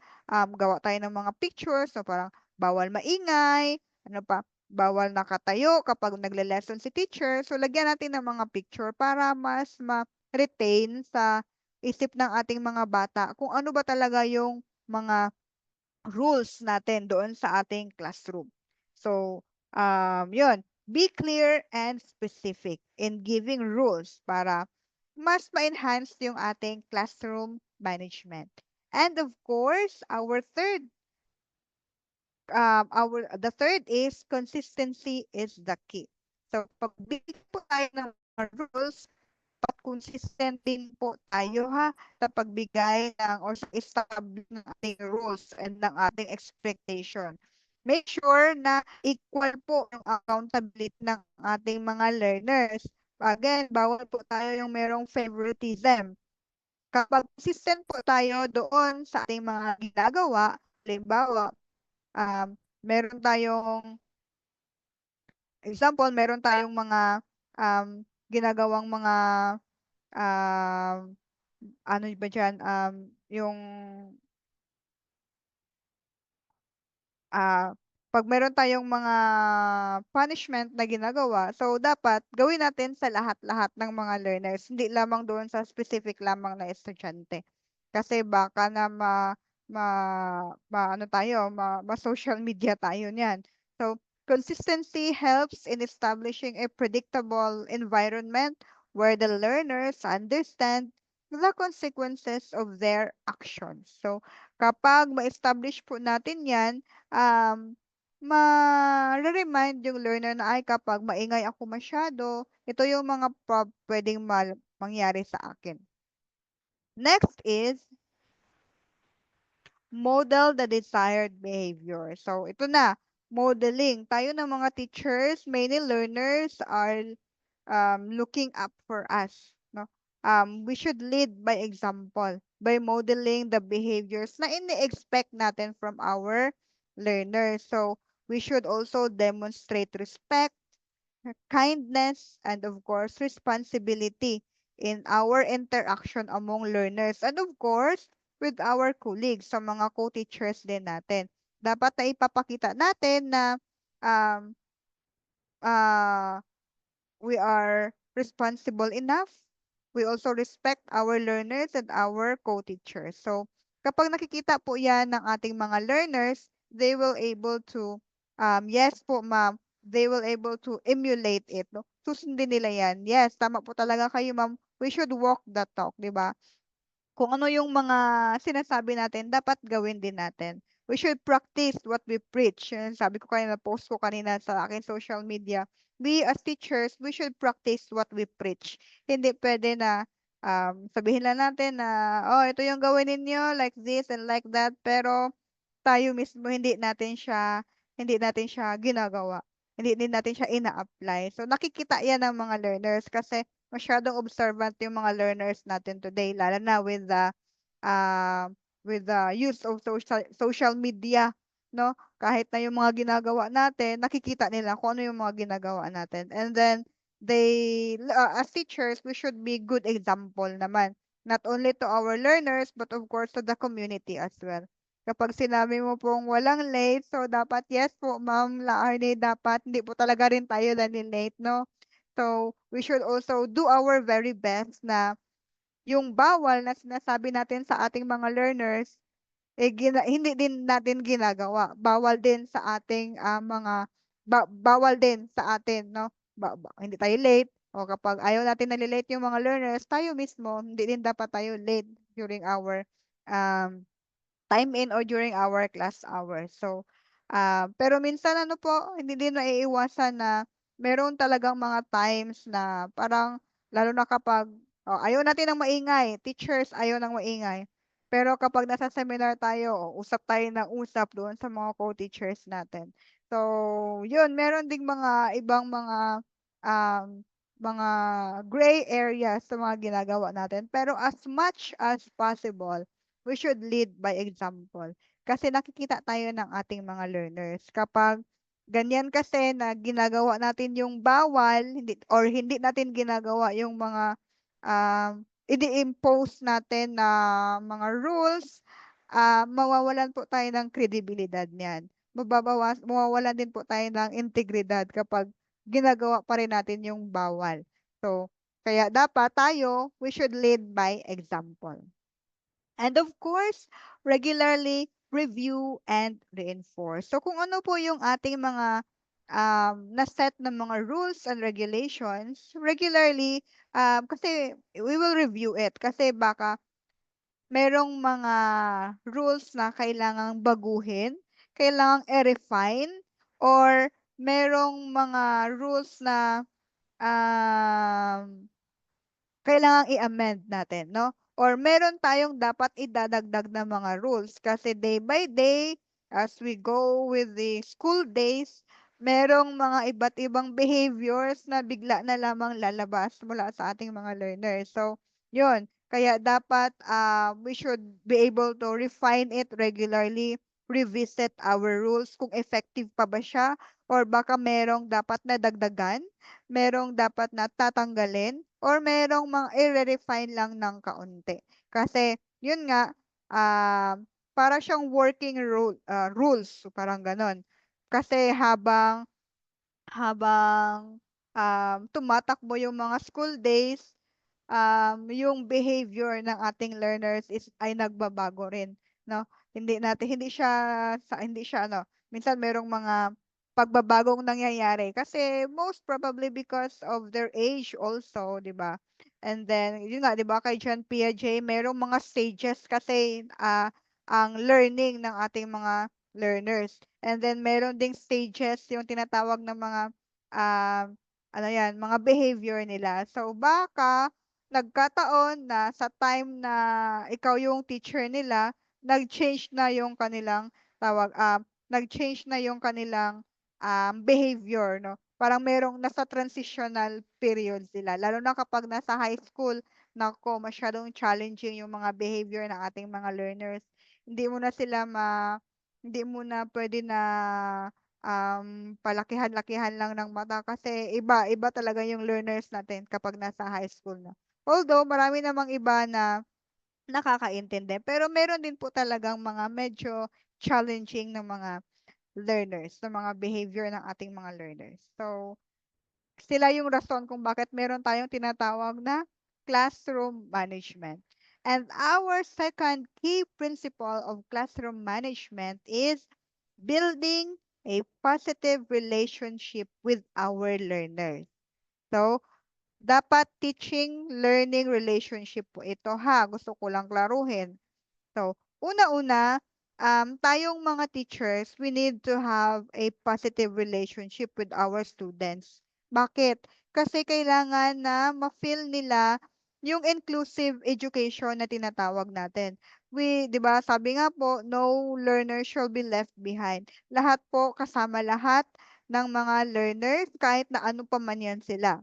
gawa tayo ng mga pictures, so parang bawal maingay, ano pa, bawal nakatayo kapag nagle-lesson si teacher. So, lagyan natin ng mga picture para mas ma-retain sa isip ng ating mga bata kung ano ba talaga yung mga rules natin doon sa ating classroom. So, yun. Be clear and specific in giving rules para mas ma-enhance yung ating classroom management. And of course, the third is consistency is the key. So, pag bigyan po tayo ng mga rules, dapat consistent din po tayo ha sa pagbigay ng or sa establish ng ating rules and ng ating expectation. Make sure na equal po yung accountability ng ating mga learners. Again, bawal po tayo yung merong favoritism. Kapag consistent po tayo doon sa ating mga ginagawa, halimbawa, meron tayong example, meron tayong mga ginagawang mga um, ano ba dyan, yung pag meron tayong mga punishment na ginagawa, so dapat gawin natin sa lahat-lahat ng mga learners, hindi lamang doon sa specific lamang na estudyante. Kasi baka na ano tayo, social media tayo niyan. So, consistency helps in establishing a predictable environment where the learners understand the consequences of their actions. So, kapag ma-establish po natin yan, ma-remind yung learner na ay kapag maingay ako masyado, ito yung mga pwedeng mangyari sa akin. Next is model the desired behavior. So, ito na, modeling. Tayo ng mga teachers, many learners are looking up for us. No? We should lead by example, by modeling the behaviors na ini-expect natin from our learners. So, We should also demonstrate respect, kindness, and of course, responsibility in our interaction among learners and of course, with our colleagues, sa mga co-teachers din natin. Dapat na ipapakita natin na um, ah, we are responsible enough. We also respect our learners and our co-teachers. So, kapag nakikita po yan ng ating mga learners, they will able to, yes po ma'am, they will able to emulate it. No? Susundin nila yan. Yes, tama po talaga kayo ma'am. We should walk the talk, di ba? Kung ano yung mga sinasabi natin, dapat gawin din natin. We should practice what we preach. Yun, sabi ko kanina, post ko kanina sa akin social media. We as teachers, we should practice what we preach. Hindi pwede na sabihin lang natin na, oh, ito yung gawin ninyo, like this and like that. Pero tayo mismo hindi natin siya ginagawa. Hindi din natin siya ina-apply. So nakikita 'yan ng mga learners kasi masyadong observant yung mga learners natin today lalo na uh, with the use of social media, no? Kahit na yung mga ginagawa natin, nakikita nila kung ano yung mga ginagawa natin. And then as teachers, we should be good example naman, not only to our learners but of course to the community as well. Kapag sinabi mo pong walang late, so dapat yes po, Ma'am Laarne, dapat hindi po talaga rin tayo nani-late, no? So, we should also do our very best na yung bawal na sinasabi natin sa ating mga learners, hindi din natin ginagawa. Bawal din sa ating bawal din sa atin, no? Hindi tayo late. O kapag ayaw natin nalilate yung mga learners, tayo mismo, hindi din dapat tayo late during our um, time in or during our class hours. So, pero minsan ano po, hindi din naiiwasan na meron talagang mga times na parang lalo na kapag ayaw natin ng maingay, teachers ayaw ng maingay. Pero kapag nasa seminar tayo, usap tayo ng usap doon sa mga co-teachers natin. So, yun, meron ding mga ibang um, mga gray areas sa mga ginagawa natin. Pero as much as possible, we should lead by example. Kasi nakikita tayo ng ating mga learners. Kapag ganyan kasi na ginagawa natin yung bawal, hindi natin ginagawa yung mga ini-impose natin na mga rules, mawawalan po tayo ng kredibilidad niyan. Mawawalan din po tayo ng integridad kapag ginagawa pa rin natin yung bawal. So, kaya dapat tayo, we should lead by example. And of course, regularly review and reinforce. So kung ano po yung ating mga na-set na mga rules and regulations, regularly, kasi we will review it. Kasi baka merong mga rules na kailangang baguhin, kailangang i-refine, or merong mga rules na um, kailangang i-amend natin, no? Or meron tayong dapat idadagdag na mga rules kasi day by day, as we go with the school days, merong mga iba't ibang behaviors na bigla na lamang lalabas mula sa ating mga learners. So, yun. Kaya dapat we should be able to refine it regularly, revisit our rules kung effective pa ba siya or baka merong dapat na dagdagan, merong dapat na tatanggalin, or merong mga i-refine lang ng kaunti. Kasi, yun nga, para siyang working rules, so parang ganon. Kasi habang tumatakbo yung mga school days, yung behavior ng ating learners ay nagbabago rin, no? Hindi siya minsan merong mga pagbabagong nangyayari kasi most probably because of their age also, 'di ba? And then yun nga, 'di ba, kay John Piaget merong mga stages kasi ang learning ng ating mga learners. And then meron ding stages yung tinatawag ng mga um ano yan, mga behavior nila. So baka nagkataon na sa time na ikaw yung teacher nila, nag-change na yung kanilang nag-change na yung kanilang behavior, no? Parang merong nasa transitional period sila. Lalo na kapag nasa high school, nako, masyadong challenging yung mga behavior ng ating mga learners. Hindi mo na sila hindi mo na pwede na palakihan-lakihan lang ng mata kasi iba talaga yung learners natin kapag nasa high school na. Although marami namang iba na nakakaintindi, pero meron din po talagang mga medyo challenging na mga learners, na mga behavior ng ating mga learners. So, sila yung rason kung bakit meron tayong tinatawag na classroom management. And our second key principle of classroom management is building a positive relationship with our learners. So, dapat teaching learning relationship po ito ha. Gusto ko lang klaruhin. So, una-una, tayong mga teachers, we need to have a positive relationship with our students. Bakit? Kasi kailangan na ma-feel nila yung inclusive education na tinatawag natin. 'Di ba, sabi nga po, no learner shall be left behind. Lahat po, kasama lahat ng mga learners, kahit na ano pa man yan sila.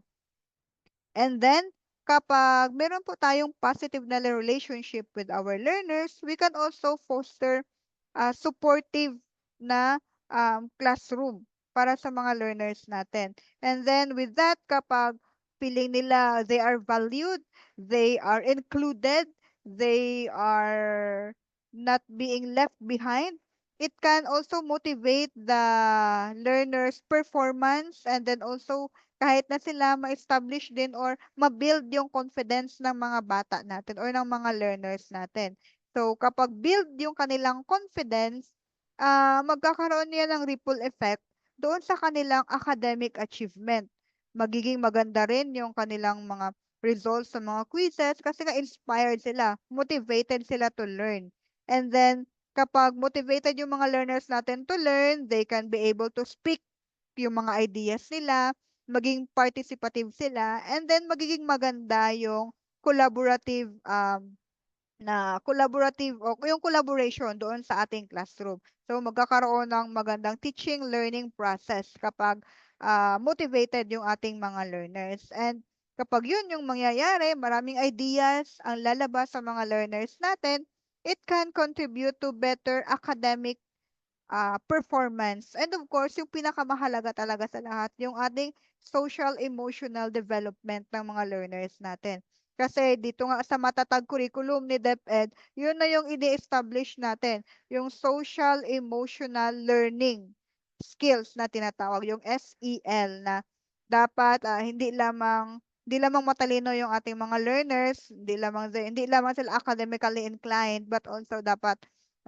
And then, kapag meron po tayong positive na relationship with our learners, we can also foster a supportive na classroom para sa mga learners natin. And then with that, kapag feeling nila they are valued, they are included, they are not being left behind, it can also motivate the learners' performance, and then also kahit na sila ma-establish din or ma-build yung confidence ng mga bata natin or ng mga learners natin. So, kapag build yung kanilang confidence, magkakaroon yan ng ripple effect doon sa kanilang academic achievement. Magiging maganda rin yung kanilang mga results sa mga quizzes kasi nga inspired sila, motivated sila to learn. And then, kapag motivated yung mga learners natin to learn, they can be able to speak yung mga ideas nila, maging participative sila, and then magiging maganda yung collaborative o yung collaboration doon sa ating classroom. So magkakaroon ng magandang teaching learning process kapag motivated yung ating mga learners. And kapag yun yung mangyayari, maraming ideas ang lalabas sa mga learners natin, it can contribute to better academic performance. And of course, yung pinakamahalaga talaga sa lahat, yung ating social emotional development ng mga learners natin. Kasi dito nga sa matatag curriculum ni DepEd, yun na yung ini-establish natin, yung social emotional learning skills na tinatawag, yung SEL, na dapat hindi lamang matalino yung ating mga learners, hindi lamang sila academically inclined, but also dapat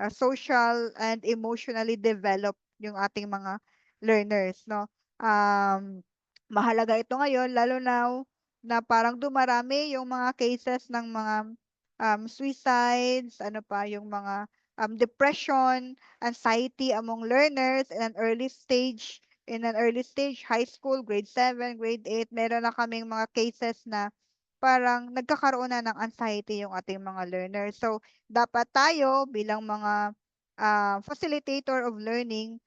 social and emotionally developed yung ating mga learners, no? Mahalaga ito ngayon, lalo na parang dumarami yung mga cases ng mga suicides, ano pa, yung mga depression, anxiety among learners in an early stage, high school, grade 7, grade 8, meron na kaming mga cases na parang nagkakaroon na ng anxiety yung ating mga learners. So, dapat tayo bilang mga facilitator of learning,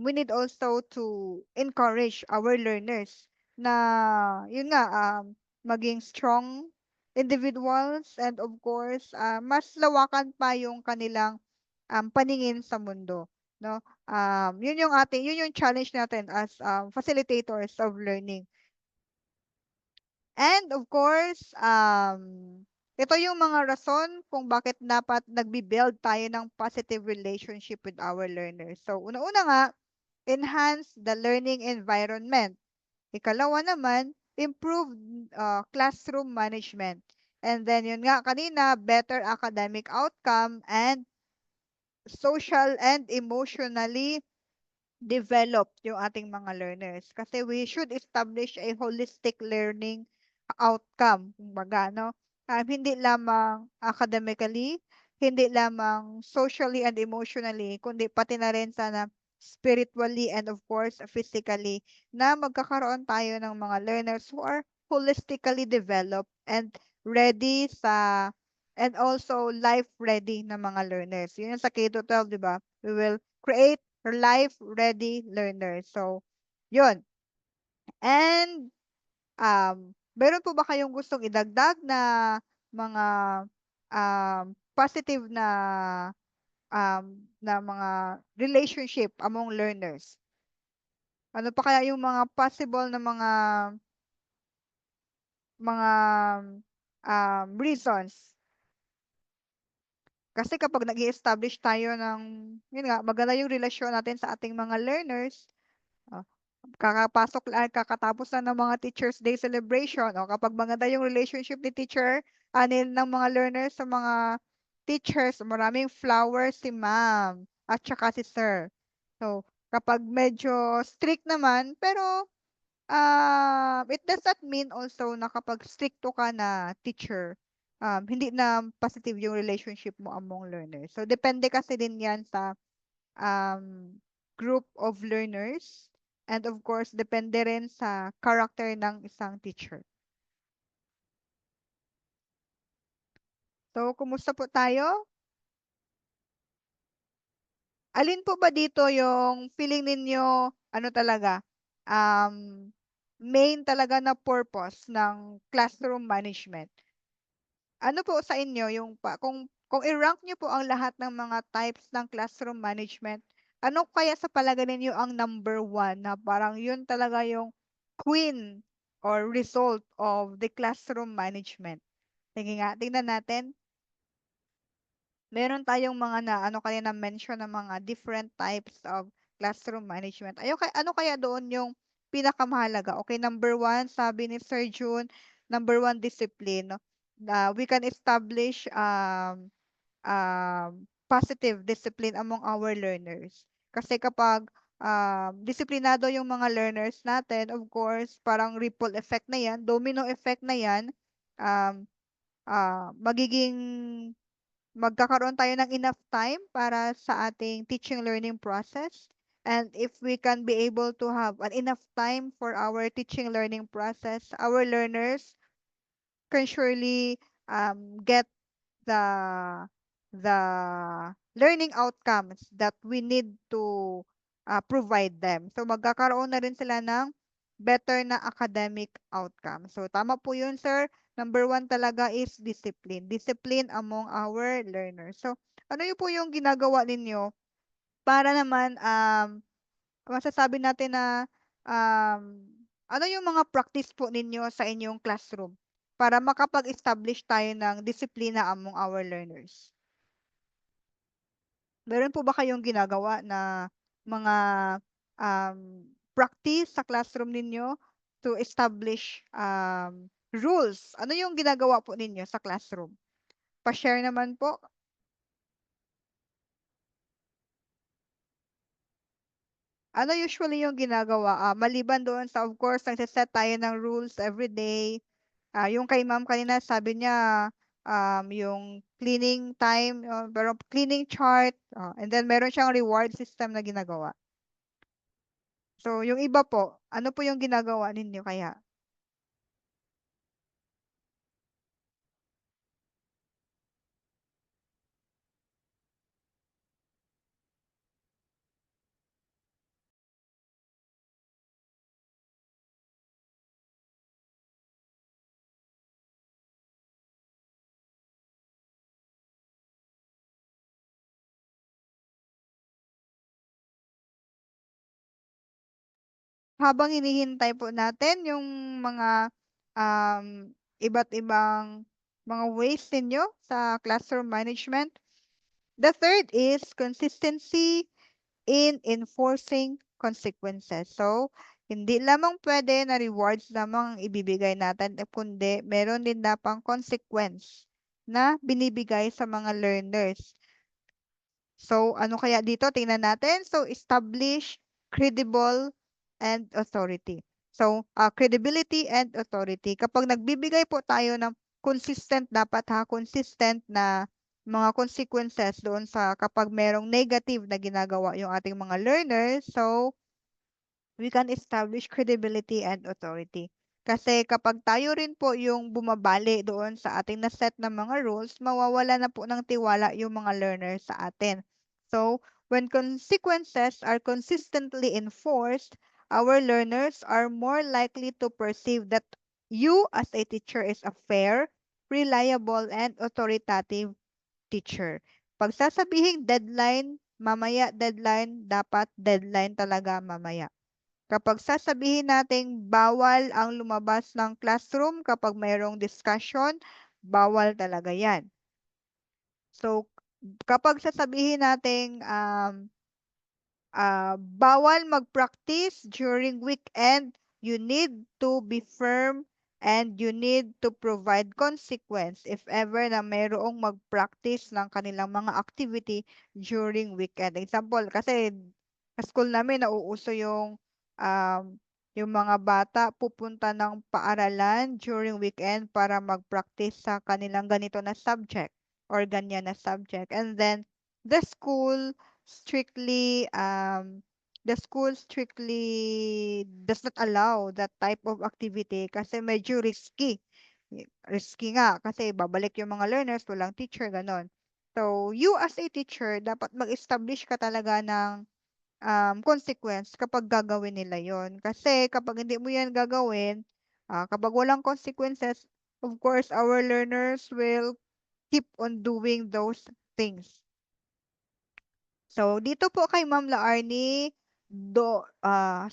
we need also to encourage our learners na, yun nga, maging strong individuals, and of course, mas lawakan pa yung kanilang paningin sa mundo, no? Yun yung challenge natin as facilitators of learning. And of course, ito yung mga rason kung bakit dapat nagbi-build tayo ng positive relationship with our learners. So, una-una nga, enhance the learning environment. Ikalawa naman, improve classroom management. And then yun nga kanina, better academic outcome and social and emotionally developed yung ating mga learners. Kasi we should establish a holistic learning outcome. Kumbaga, no? Hindi lamang academically, hindi lamang socially and emotionally, kundi pati na rin sana spiritually and of course physically, na magkakaroon tayo ng mga learners who are holistically developed and ready and also life ready na mga learners. Yun yung sa K-12, di ba? We will create life-ready learners. So, yun. And, meron po ba kayong gustong idagdag na mga positive na mga relationship among learners? Ano pa kaya yung mga possible na mga reasons? Kasi kapag nag-i-establish tayo ng, yun nga, maganda yung relasyon natin sa ating mga learners, ah, kakatapos na ng mga Teachers Day celebration, o kapag maganda yung relationship ni teacher, ng mga learners sa mga teachers, maraming flowers si ma'am at saka si sir. So, kapag medyo strict naman, pero it does not mean also na kapag stricto ka na teacher, hindi na positive yung relationship mo among learners. So, depende kasi din yan sa um, group of learners. And of course, depende rin sa character ng isang teacher. So, kumusta po tayo? Alin po ba dito yung feeling ninyo, ano talaga, um, main talaga na purpose ng classroom management? Ano po sa inyo yung kung i-rank niyo po ang lahat ng mga types ng classroom management, ano kaya sa palagay ninyo ang number one na parang yun talaga yung queen or result of the classroom management? Sige nga, tingnan natin. Meron tayong mga na ano kaya na mention ng mga different types of classroom management. Ano kaya doon yung pinakamahalaga? Okay, number one, sabi ni Sir June, number one, discipline. No? We can establish positive discipline among our learners. Kasi kapag disiplinado yung mga learners natin, of course, parang ripple effect na yan, domino effect na yan, um, magiging magkakaroon tayo ng enough time para sa ating teaching learning process. And if we can be able to have an enough time for our teaching learning process, our learners can surely get the the learning outcomes that we need to provide them. So magkakaroon na rin sila ng better na academic outcome. So tama po yun, sir. Number one talaga is discipline. Discipline among our learners. So ano yun po yung ginagawa ninyo para naman masasabi natin na ano yung mga practice po ninyo sa inyong classroom para makapag-establish tayo ng disiplina among our learners? Meron po ba kayong ginagawa na mga practice sa classroom ninyo to establish rules? Ano yung ginagawa po ninyo sa classroom? Pa-share naman po. Ano usually yung ginagawa? Maliban doon sa, of course, nagsiset tayo ng rules every day. Yung kay ma'am kanina, sabi niya, yung cleaning time, pero cleaning chart, and then meron siyang reward system na ginagawa. So, yung iba po, ano po yung ginagawa ninyo kaya? Habang hinihintay po natin yung mga iba't ibang mga ways ninyo sa classroom management. The third is consistency in enforcing consequences. So, hindi lamang pwede na rewards lamang ang ibibigay natin, kundi meron din dapat consequence na binibigay sa mga learners. So, ano kaya dito? Tingnan natin. So, establish credible and authority. So, credibility and authority. Kapag nagbibigay po tayo ng consistent, dapat consistent na mga consequences doon sa kapag merong negative na ginagawa yung ating mga learners. So, we can establish credibility and authority. Kasi kapag tayo rin po yung bumabali doon sa ating na-set na mga rules, mawawala na po ng tiwala yung mga learners sa atin. So, when consequences are consistently enforced, our learners are more likely to perceive that you as a teacher is a fair, reliable, and authoritative teacher. Pag sasabihing deadline, mamaya deadline, dapat deadline talaga mamaya. Kapag sasabihin nating bawal ang lumabas ng classroom kapag mayroong discussion, bawal talaga yan. So, kapag sasabihin nating bawal mag-practice during weekend, you need to be firm and you need to provide consequence if ever na mayroong mag-practice ng kanilang mga activity during weekend. Example, kasi sa school namin nauuso um, yung mga bata pupunta ng paaralan during weekend para mag-practice sa kanilang ganito na subject or ganyan na subject. And then the school strictly does not allow that type of activity kasi medyo risky. Risky nga kasi babalik yung mga learners, walang teacher, ganon. So, you as a teacher, dapat mag-establish ka talaga ng consequence kapag gagawin nila yon. Kasi kapag hindi mo yan gagawin, kapag walang consequences, of course, our learners will keep on doing those things. So, dito po kay Ma'am Laarni,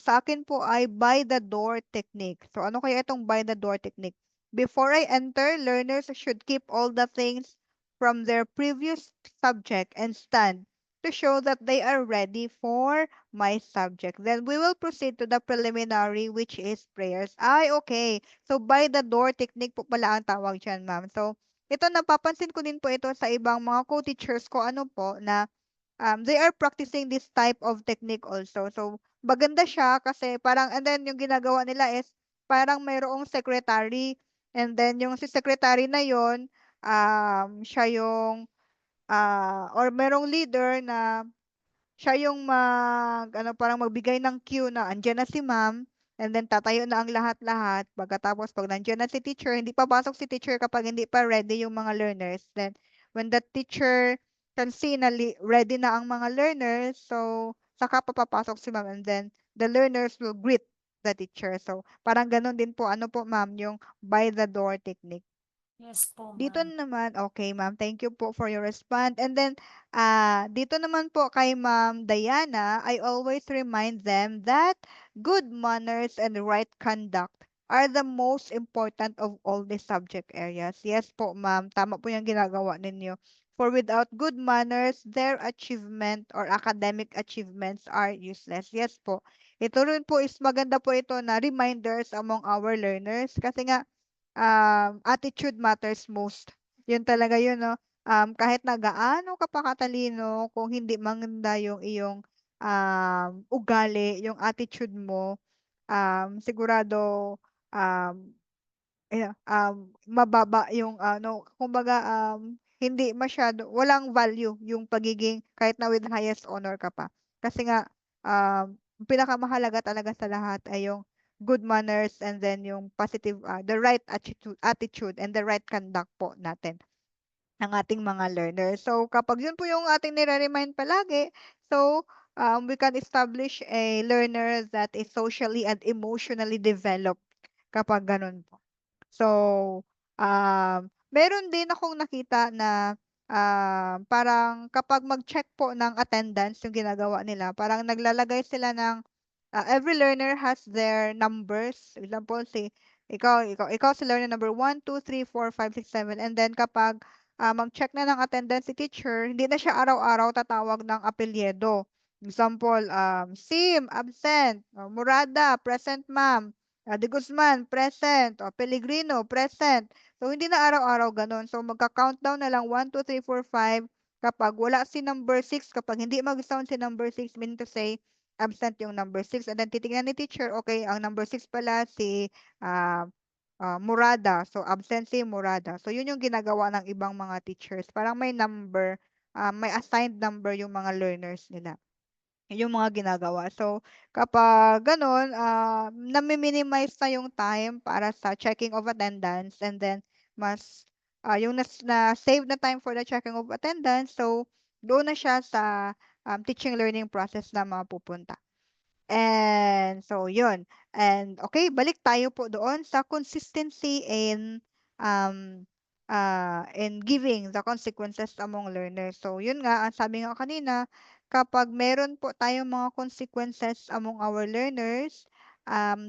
sa akin po ay by the door technique. So, ano kaya itong by the door technique? Before I enter, learners should keep all the things from their previous subject and stand to show that they are ready for my subject. Then we will proceed to the preliminary, which is prayers. Ay, okay. So, by the door technique po pala ang tawag dyan, ma'am. So, ito napapansin ko din po ito sa ibang mga co-teachers ko, ano po, na they are practicing this type of technique also. So, maganda siya kasi parang, and then yung ginagawa nila is, parang mayroong secretary, and then yung si secretary na yon, siya yung, or merong leader na siya yung parang magbigay ng cue na andyan na si ma'am, and then tatayo na ang lahat-lahat. Pagkatapos, pag nandiyan na si teacher, hindi papasok si teacher kapag hindi pa ready yung mga learners. Then, when the teacher can see na ready na ang mga learners, so, saka papapasok si ma'am, and then, the learners will greet the teacher. So, parang ganun din po, ano po ma'am, yung by the door technique. Yes po, Dito ma'am. naman, okay ma'am, thank you po for your response. And then, dito naman po kay Ma'am Diana, I always remind them that good manners and right conduct are the most important of all the subject areas. Yes po ma'am, tama po yung ginagawa ninyo. For without good manners, their achievement or academic achievements are useless. Yes po. Ito rin po is maganda po ito na reminders among our learners kasi nga attitude matters most. Yun talaga yun, no? Kahit na gaano ka pa katalino, kung hindi maganda yung iyong ugali, yung attitude mo, sigurado um, mababa yung kumbaga hindi masyado, walang value yung pagiging kahit na with highest honor ka pa. Kasi nga ang pinakamahalaga talaga sa lahat ay yung good manners and then yung positive the right attitude and the right conduct po natin ng ating mga learners. So kapag yun po yung ating nire-remind palagi, so we can establish a learner that is socially and emotionally developed kapag ganun po. So, meron din akong nakita na parang kapag mag-check po ng attendance yung ginagawa nila, parang naglalagay sila ng every learner has their numbers. Example, ikaw si learner number 1, 2, 3, 4, 5, 6, 7. And then kapag mag-check na ng attendance si teacher, hindi na siya araw-araw tatawag ng apelyido. Example, Sim, absent. Murada, present ma'am. De Guzman, present. Pellegrino, present. So, hindi na araw-araw ganun. So, magka-countdown na lang 1, 2, 3, 4, 5. Kapag wala si number 6, kapag hindi mag-sound si number 6, meaning to say, absent yung number 6. And then, titingnan ni teacher, okay, ang number 6 pala si Murada. So, absent si Murada. So, yun yung ginagawa ng ibang mga teachers. Parang may number, may assigned number yung mga learners nila. Yung mga ginagawa. So, kapag gano'n, nami-minimize na yung time para sa checking of attendance and then mas yung na-save na time for the checking of attendance. So, doon na siya sa teaching learning process na mapupunta. And so, yun. And okay, balik tayo po doon sa consistency in giving the consequences among learners. So, yun nga, ang sabi nga kanina, kapag meron po tayong mga consequences among our learners,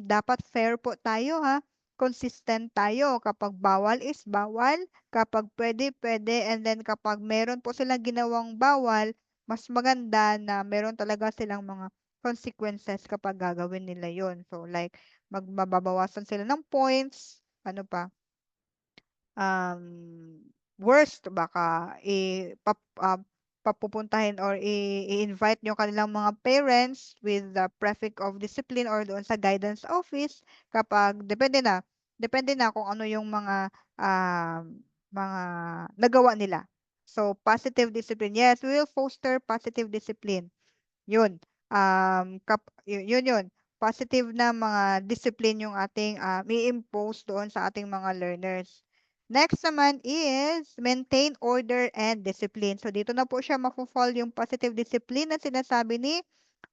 dapat fair po tayo ha. Consistent tayo. Kapag bawal is bawal, kapag pwede, pwede, and then kapag meron po silang ginawang bawal, mas maganda na meron talaga silang mga consequences kapag gagawin nila yon. So like, mababawasan sila ng points, ano pa, worst baka papupuntahin or i-invite yung kanilang mga parents with the prefect of discipline or doon sa guidance office kapag depende na kung ano yung mga nagawa nila. So positive discipline, yes, we will foster positive discipline. Yun. Yun. Positive na mga discipline yung ating i-impose doon sa ating mga learners. Next naman is maintain order and discipline. So dito na po siya mafo-fall yung positive discipline na sinasabi ni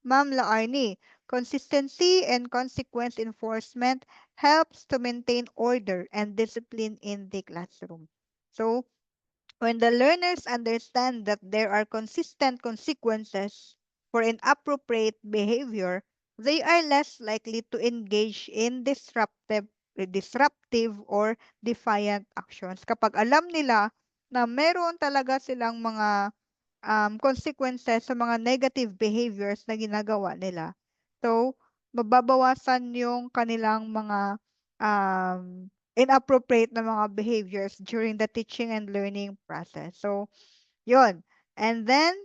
Ma'am Laarni. Consistency and consequence enforcement helps to maintain order and discipline in the classroom. So when the learners understand that there are consistent consequences for inappropriate behavior, they are less likely to engage in disruptive or defiant actions. Kapag alam nila na meron talaga silang mga consequences sa mga negative behaviors na ginagawa nila. So, mababawasan yung kanilang mga inappropriate na mga behaviors during the teaching and learning process. So, yun. And then,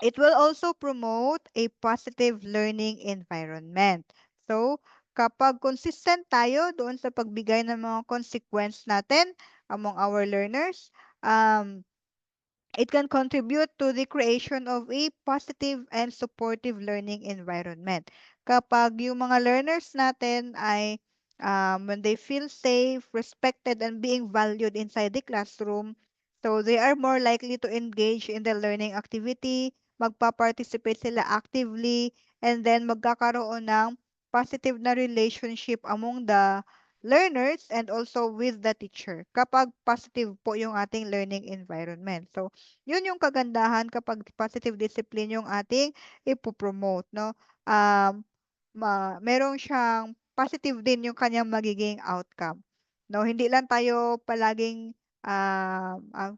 it will also promote a positive learning environment. So, kapag consistent tayo doon sa pagbigay ng mga consequence natin among our learners, it can contribute to the creation of a positive and supportive learning environment. Kapag yung mga learners natin ay when they feel safe, respected, and being valued inside the classroom, so they are more likely to engage in the learning activity, magpa-participate sila actively, and then magkakaroon ng positive na relationship among the learners and also with the teacher kapag positive po yung ating learning environment. So, yun yung kagandahan kapag positive discipline yung ating ipopromote, no? Merong siyang positive din yung kanyang magiging outcome. No, hindi lang tayo palaging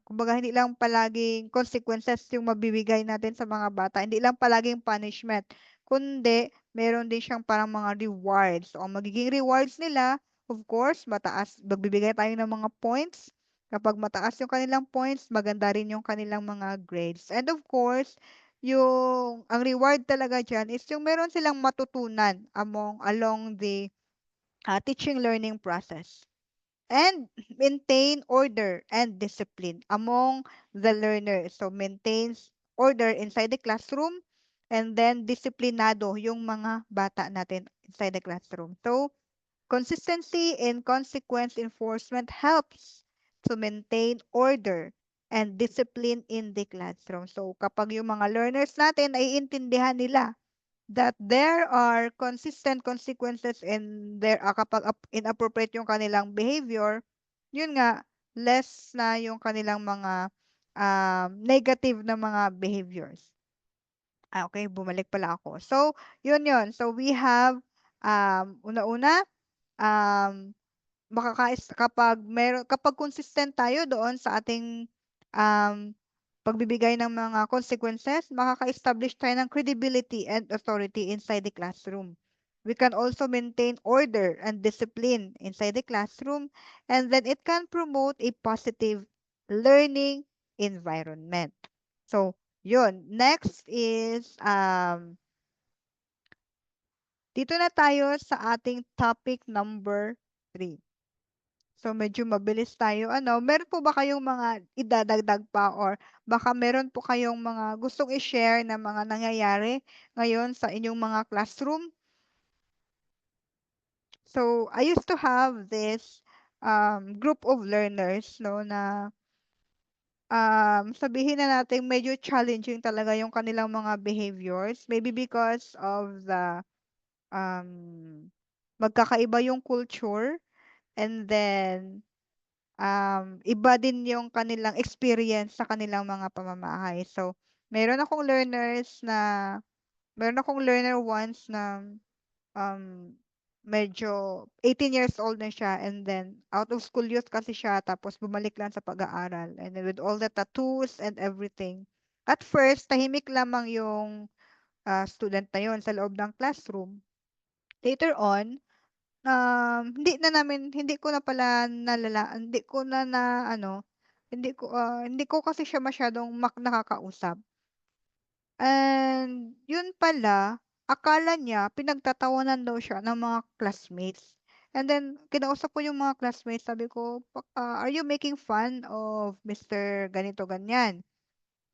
kumbaga hindi lang palaging consequences yung mabibigay natin sa mga bata, hindi lang palaging punishment, kundi meron din siyang parang mga rewards. O magiging rewards nila, of course, mataas, magbibigay tayo ng mga points. Kapag mataas yung kanilang points, maganda rin yung kanilang mga grades. And of course, ang reward talaga dyan is yung meron silang matutunan along the teaching learning process. And maintain order and discipline among the learners. So maintains order inside the classroom and then disiplinado yung mga bata natin inside the classroom. So consistency in consequence enforcement helps to maintain order and discipline in the classroom. So kapag yung mga learners natin ay intindihan nila that there are consistent consequences in kapag inappropriate yung kanilang behavior, yun nga, less na yung kanilang mga negative na mga behaviors. Okay, bumalik pala ako. So, yun. So, we have, una-una, kapag consistent tayo doon sa ating pagbibigay ng mga consequences, makaka-establish tayo ng credibility and authority inside the classroom. We can also maintain order and discipline inside the classroom, and then it can promote a positive learning environment. So, yun. Next is, dito na tayo sa ating topic number 3. So, medyo mabilis tayo. Meron po ba kayong mga idadagdag pa or baka meron po kayong mga gustong i-share na mga nangyayari ngayon sa inyong mga classroom? So, I used to have this group of learners, no, na sabihin na natin medyo challenging talaga yung kanilang mga behaviors. Maybe because of the magkakaiba yung culture and then iba din yung kanilang experience sa kanilang mga pamamahay. So, Meron akong learners na meron akong learner once na um, medyo 18 years old na siya and then out of school youth kasi siya tapos bumalik lang sa pag-aaral and then with all the tattoos and everything. At first, tahimik lamang yung student na yun sa loob ng classroom. Later on, hindi ko na pala hindi ko na ano, hindi ko kasi siya masyadong nakakausap. And yun pala, akala niya pinagtatawanan daw siya ng mga classmates. And then kinausap ko yung mga classmates, sabi ko, "Are you making fun of Mr. ganito ganyan?"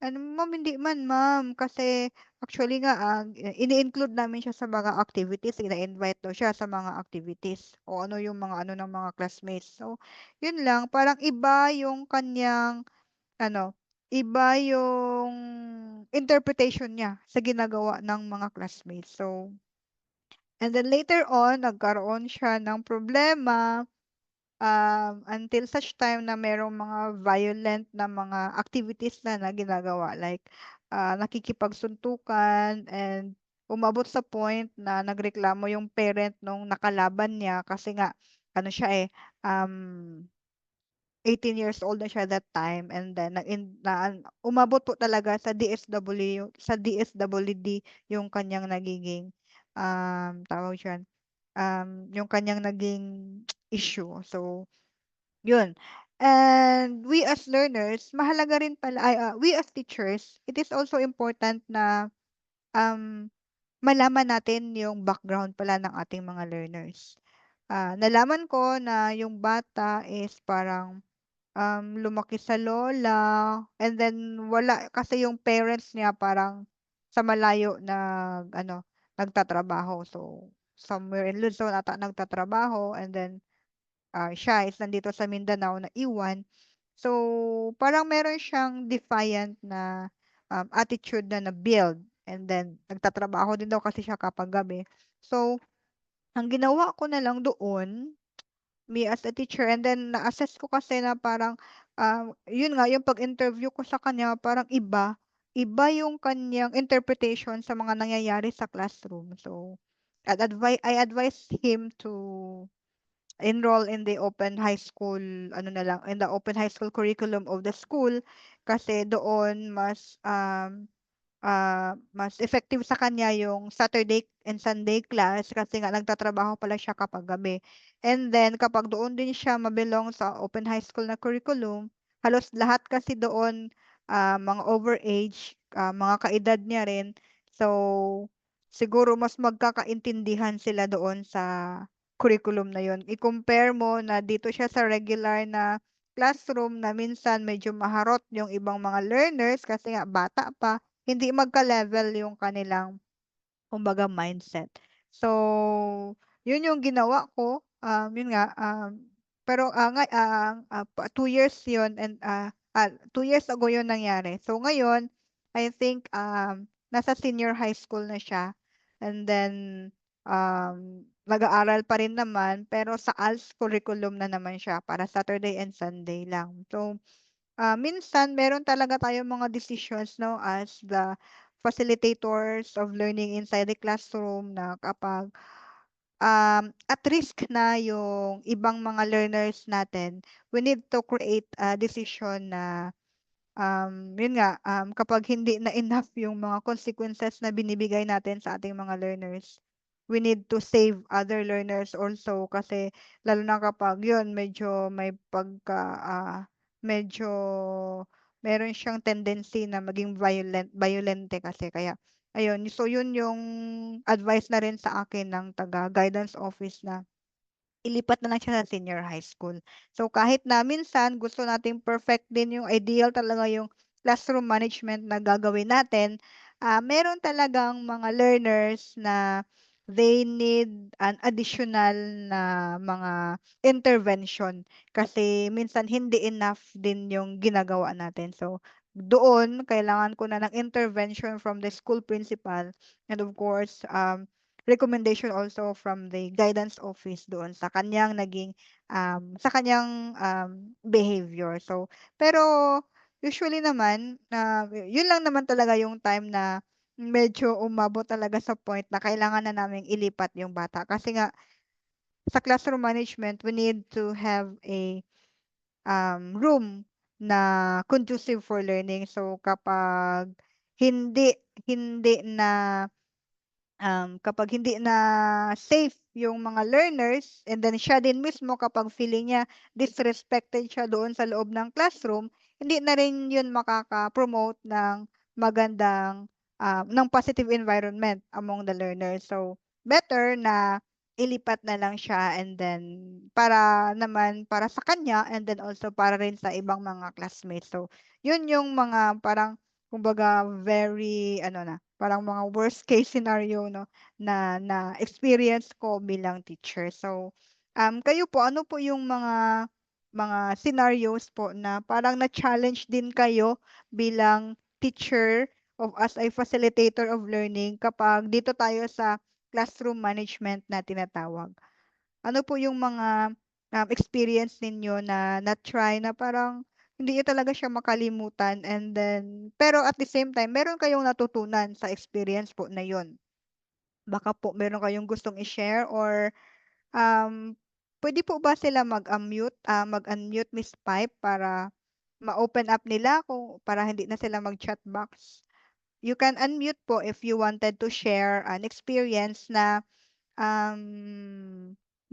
Ano, "Ma'am, hindi man ma'am, kasi actually nga, ini-include namin siya sa mga activities, ina-invite daw siya sa mga activities o ano yung mga ano ng mga classmates." So, yun lang, parang iba yung kanyang ano, iba yung interpretation niya sa ginagawa ng mga classmates. So, and then later on, nagkaroon siya ng problema until such time na merong mga violent na mga activities na ginagawa. Like, nakikipagsuntukan and umabot sa point na nagreklamo yung parent nung nakalaban niya kasi nga, ano siya um, 18 years old na siya that time and then umabot po talaga sa DSWD yung kanyang nagiging tawag diyan, yung kanyang naging issue. So, yun. And we as learners, mahalaga rin pala we as teachers, it is also important na um, malaman natin yung background pala ng ating mga learners. Nalaman ko na yung bata is parang lumaki sa lola and then wala kasi yung parents niya parang sa malayo nagtatrabaho. So, somewhere in Luzon ata nagtatrabaho and then siya is nandito sa Mindanao na iwan. So, parang meron siyang defiant na attitude na na-build and then nagtatrabaho din daw kasi siya kapag gabi. So, ang ginawa ko na lang doon me as a teacher and then na-assess ko kasi na parang, yun nga yung pag-interview ko sa kanya parang iba yung kanyang interpretation sa mga nangyayari sa classroom. So, I advise him to enroll in the open high school, in the open high school curriculum of the school kasi doon mas effective sa kanya yung Saturday and Sunday class kasi nga nagtatrabaho pala siya kapag gabi. And then kapag doon din siya mabilong sa open high school na curriculum, halos lahat kasi doon mga overage, mga kaedad niya rin. So, siguro mas magkakaintindihan sila doon sa curriculum na yon. I-compare mo na dito siya sa regular na classroom na minsan medyo maharot yung ibang mga learners kasi nga bata pa, hindi magka-level yung kanilang kumbaga mindset. So, yun yung ginawa ko, yun nga, pero 2 years yun and 2 years ago yun nangyari. So, ngayon, I think nasa senior high school na siya and then nag-aaral pa rin naman pero sa ALS curriculum na naman siya para Saturday and Sunday lang. So, minsan meron talaga tayong mga decisions 'no, as the facilitators of learning inside the classroom na kapag, at risk na yung ibang mga learners natin, we need to create a decision na yun nga, kapag hindi na enough yung mga consequences na binibigay natin sa ating mga learners, we need to save other learners also kasi lalo na kapag yun medyo meron siyang tendency na maging violente kasi kaya ayun. So yun yung advice na rin sa akin ng taga-guidance office na ilipat na lang siya sa senior high school. So kahit na minsan gusto nating perfect din yung ideal talaga yung classroom management na gagawin natin, meron talagang mga learners na they need an additional na mga intervention kasi minsan hindi enough din yung ginagawa natin. So doon kailangan ko na ng intervention from the school principal and of course recommendation also from the guidance office doon sa kanyang behavior. So, pero usually naman, yun lang naman talaga yung time na medyo umabot talaga sa point na kailangan na naming ilipat yung bata. Kasi nga, sa classroom management, we need to have a room na conducive for learning. So kapag hindi hindi na kapag hindi na safe yung mga learners and then siya din mismo kapag feeling niya disrespected siya doon sa loob ng classroom, hindi na rin yun makaka-promote ng magandang ng positive environment among the learners. So better na ilipat na lang siya and then para naman para sa kanya and then also para rin sa ibang mga classmates. So yun yung mga parang kumbaga very ano na, parang mga worst case scenario 'no, na experience ko bilang teacher. So, kayo po, ano po yung mga scenarios po na parang na-challenge din kayo bilang teacher of as a facilitator of learning kapag dito tayo sa classroom management na tinatawag? Ano po yung mga, experience ninyo na na-try na parang hindi niyo talaga siya makalimutan and then pero at the same time meron kayong natutunan sa experience po na yun? Baka po meron kayong gustong i-share or, puwede po ba sila mag-unmute Miss Pipe para ma-open up nila kung para hindi na sila mag-chat box? You can unmute po if you wanted to share an experience na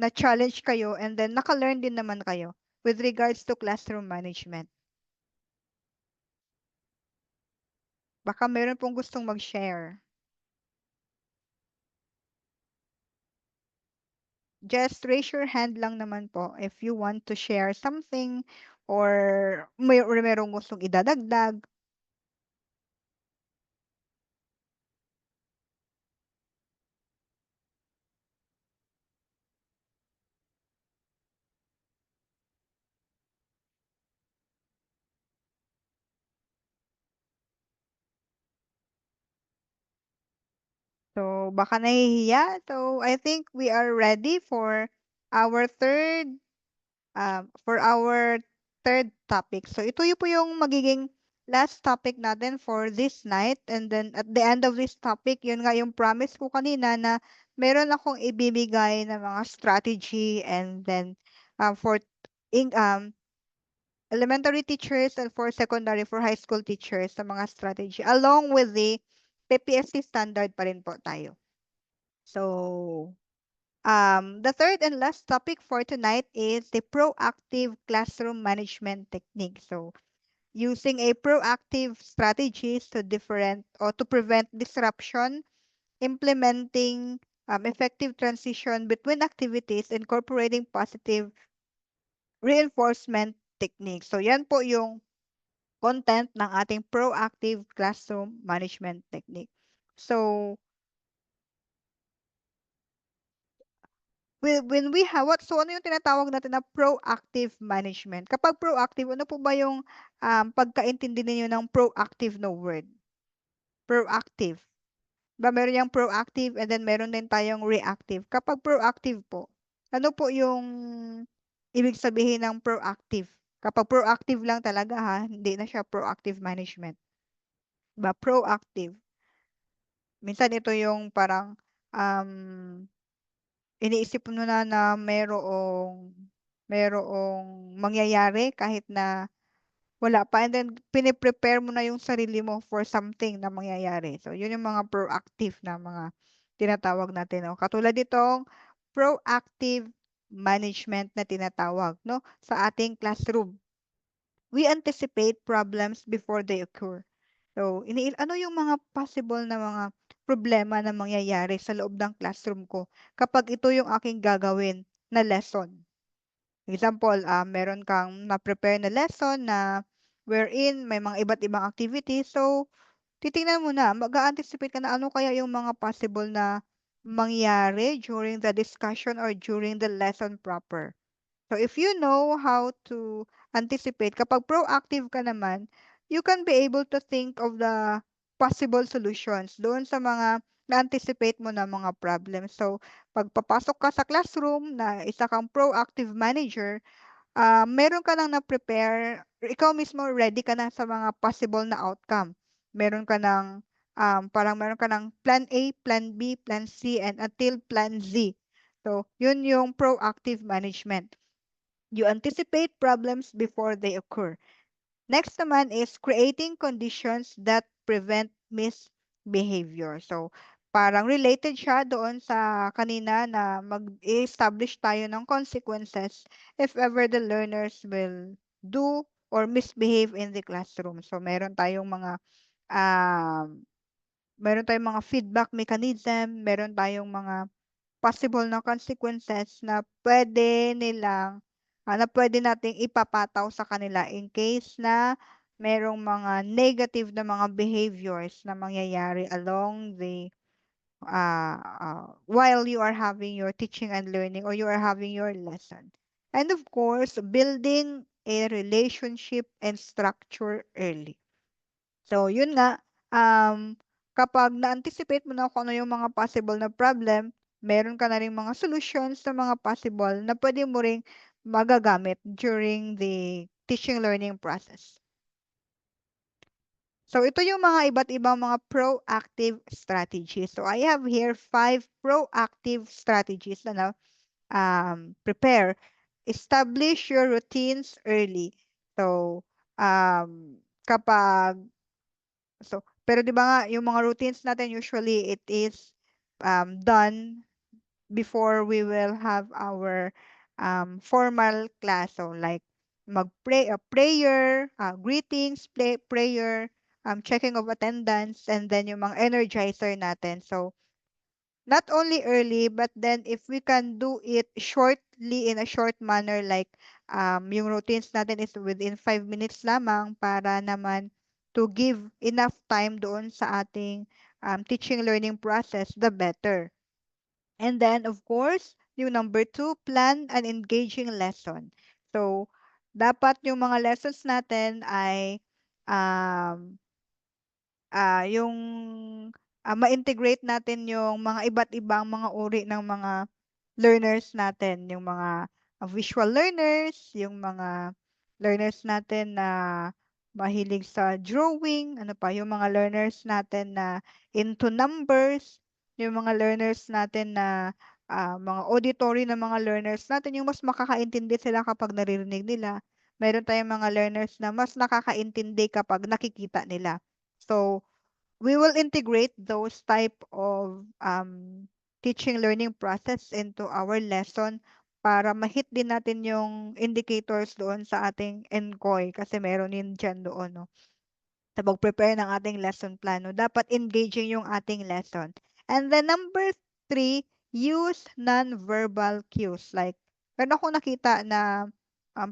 na-challenge kayo and then naka-learn din naman kayo with regards to classroom management. Baka meron pong gustong mag-share. Just raise your hand lang naman po if you want to share something or merong gustong idadagdag. So, baka nahihiya. So, I think we are ready our third for our third topic. So, ito yung po yung magiging last topic natin for this night. And then, at the end of this topic, yun nga yung promise ko kanina na meron akong ibibigay na mga strategy and then for in, elementary teachers and for high school teachers sa mga strategy along with the PPSC standard pa rin po tayo. So, the third and last topic for tonight is the proactive classroom management technique. So, using a proactive strategies to prevent disruption, implementing effective transition between activities, incorporating positive reinforcement techniques. So, yan po yung content ng ating proactive classroom management technique. So, when we have so ano yung tinatawag natin na proactive management? Kapag proactive, ano po ba yung pagkaintindi ninyo ng proactive na word? Proactive. Ba meron yang proactive and then meron din tayong reactive. Kapag proactive po, ano po yung ibig sabihin ng proactive? Kapag proactive lang talaga ha, hindi na siya proactive management. Ba proactive. Minsan ito yung parang iniisip mo na merong mangyayari kahit na wala pa and then pine-prepare mo na yung sarili mo for something na mangyayari. So, yun yung mga proactive na mga tinatawag natin, 'no. Katulad nitong proactive management na tinatawag, 'no, sa ating classroom. We anticipate problems before they occur. So, ano yung mga possible na mga problema na mangyayari sa loob ng classroom ko kapag ito yung aking gagawin na lesson. Example, meron kang na-prepare na lesson na wherein may mga iba't ibang activities. So, titingnan mo na, mag-a-anticipate ka na ano kaya yung mga possible na mangyari during the discussion or during the lesson proper. So if you know how to anticipate, kapag proactive ka naman, you can be able to think of the possible solutions doon sa mga na-anticipate mo na mga problems. So, pag papasok ka sa classroom na isa kang proactive manager, meron ka lang na-prepare, ikaw mismo ready ka na sa mga possible na outcome. Meron ka ng, parang meron ka ng plan A, plan B, plan C, and until plan Z. So, yun yung proactive management. You anticipate problems before they occur. Next naman is creating conditions that prevent misbehavior. So, parang related siya doon sa kanina na mag-establish tayo ng consequences if ever the learners will do or misbehave in the classroom. So, um, meron tayong mga feedback mechanism, meron tayong mga possible na consequences na pwede nating ipapataw sa kanila in case na merong mga negative na mga behaviors na mangyayari along the while you are having your teaching and learning or you are having your lesson. And of course, building a relationship and structure early. So, yun nga, kapag na-anticipate mo na kung ano yung mga possible na problem, meron ka na ring mga solutions sa mga possible na pwede mo ring magagamit during the teaching learning process. So, ito yung mga iba't ibang mga proactive strategies. So, I have here 5 proactive strategies na prepare. Establish your routines early. So, kapag pero 'di ba nga yung mga routines natin usually it is done before we will have our formal class. So like mag-pray, prayer, greetings, prayer, checking of attendance, and then yung mga energizer natin. So not only early, but then if we can do it shortly in a short manner, like yung routines natin is within 5 minutes lamang para naman to give enough time doon sa ating teaching learning process, the better. And then, of course, yung number 2, plan an engaging lesson. So, dapat yung mga lessons natin ay um, yung ma-integrate natin yung mga iba't ibang mga uri ng mga learners natin, yung mga visual learners, yung mga learners natin na mahilig sa drawing, ano pa, yung mga learners natin na into numbers, yung mga learners natin na mga auditory na mga learners natin, yung mas makakaintindi sila kapag naririnig nila. Meron tayong mga learners na mas nakakaintindi kapag nakikita nila. So, we will integrate those type of teaching learning process into our lesson para ma-hit din natin yung indicators doon sa ating NCOY kasi meron din dyan doon, no? Sa pag-prepare ng ating lesson plan, no? Dapat engaging yung ating lesson. And then number 3, use non-verbal cues. Like, meron akong nakita na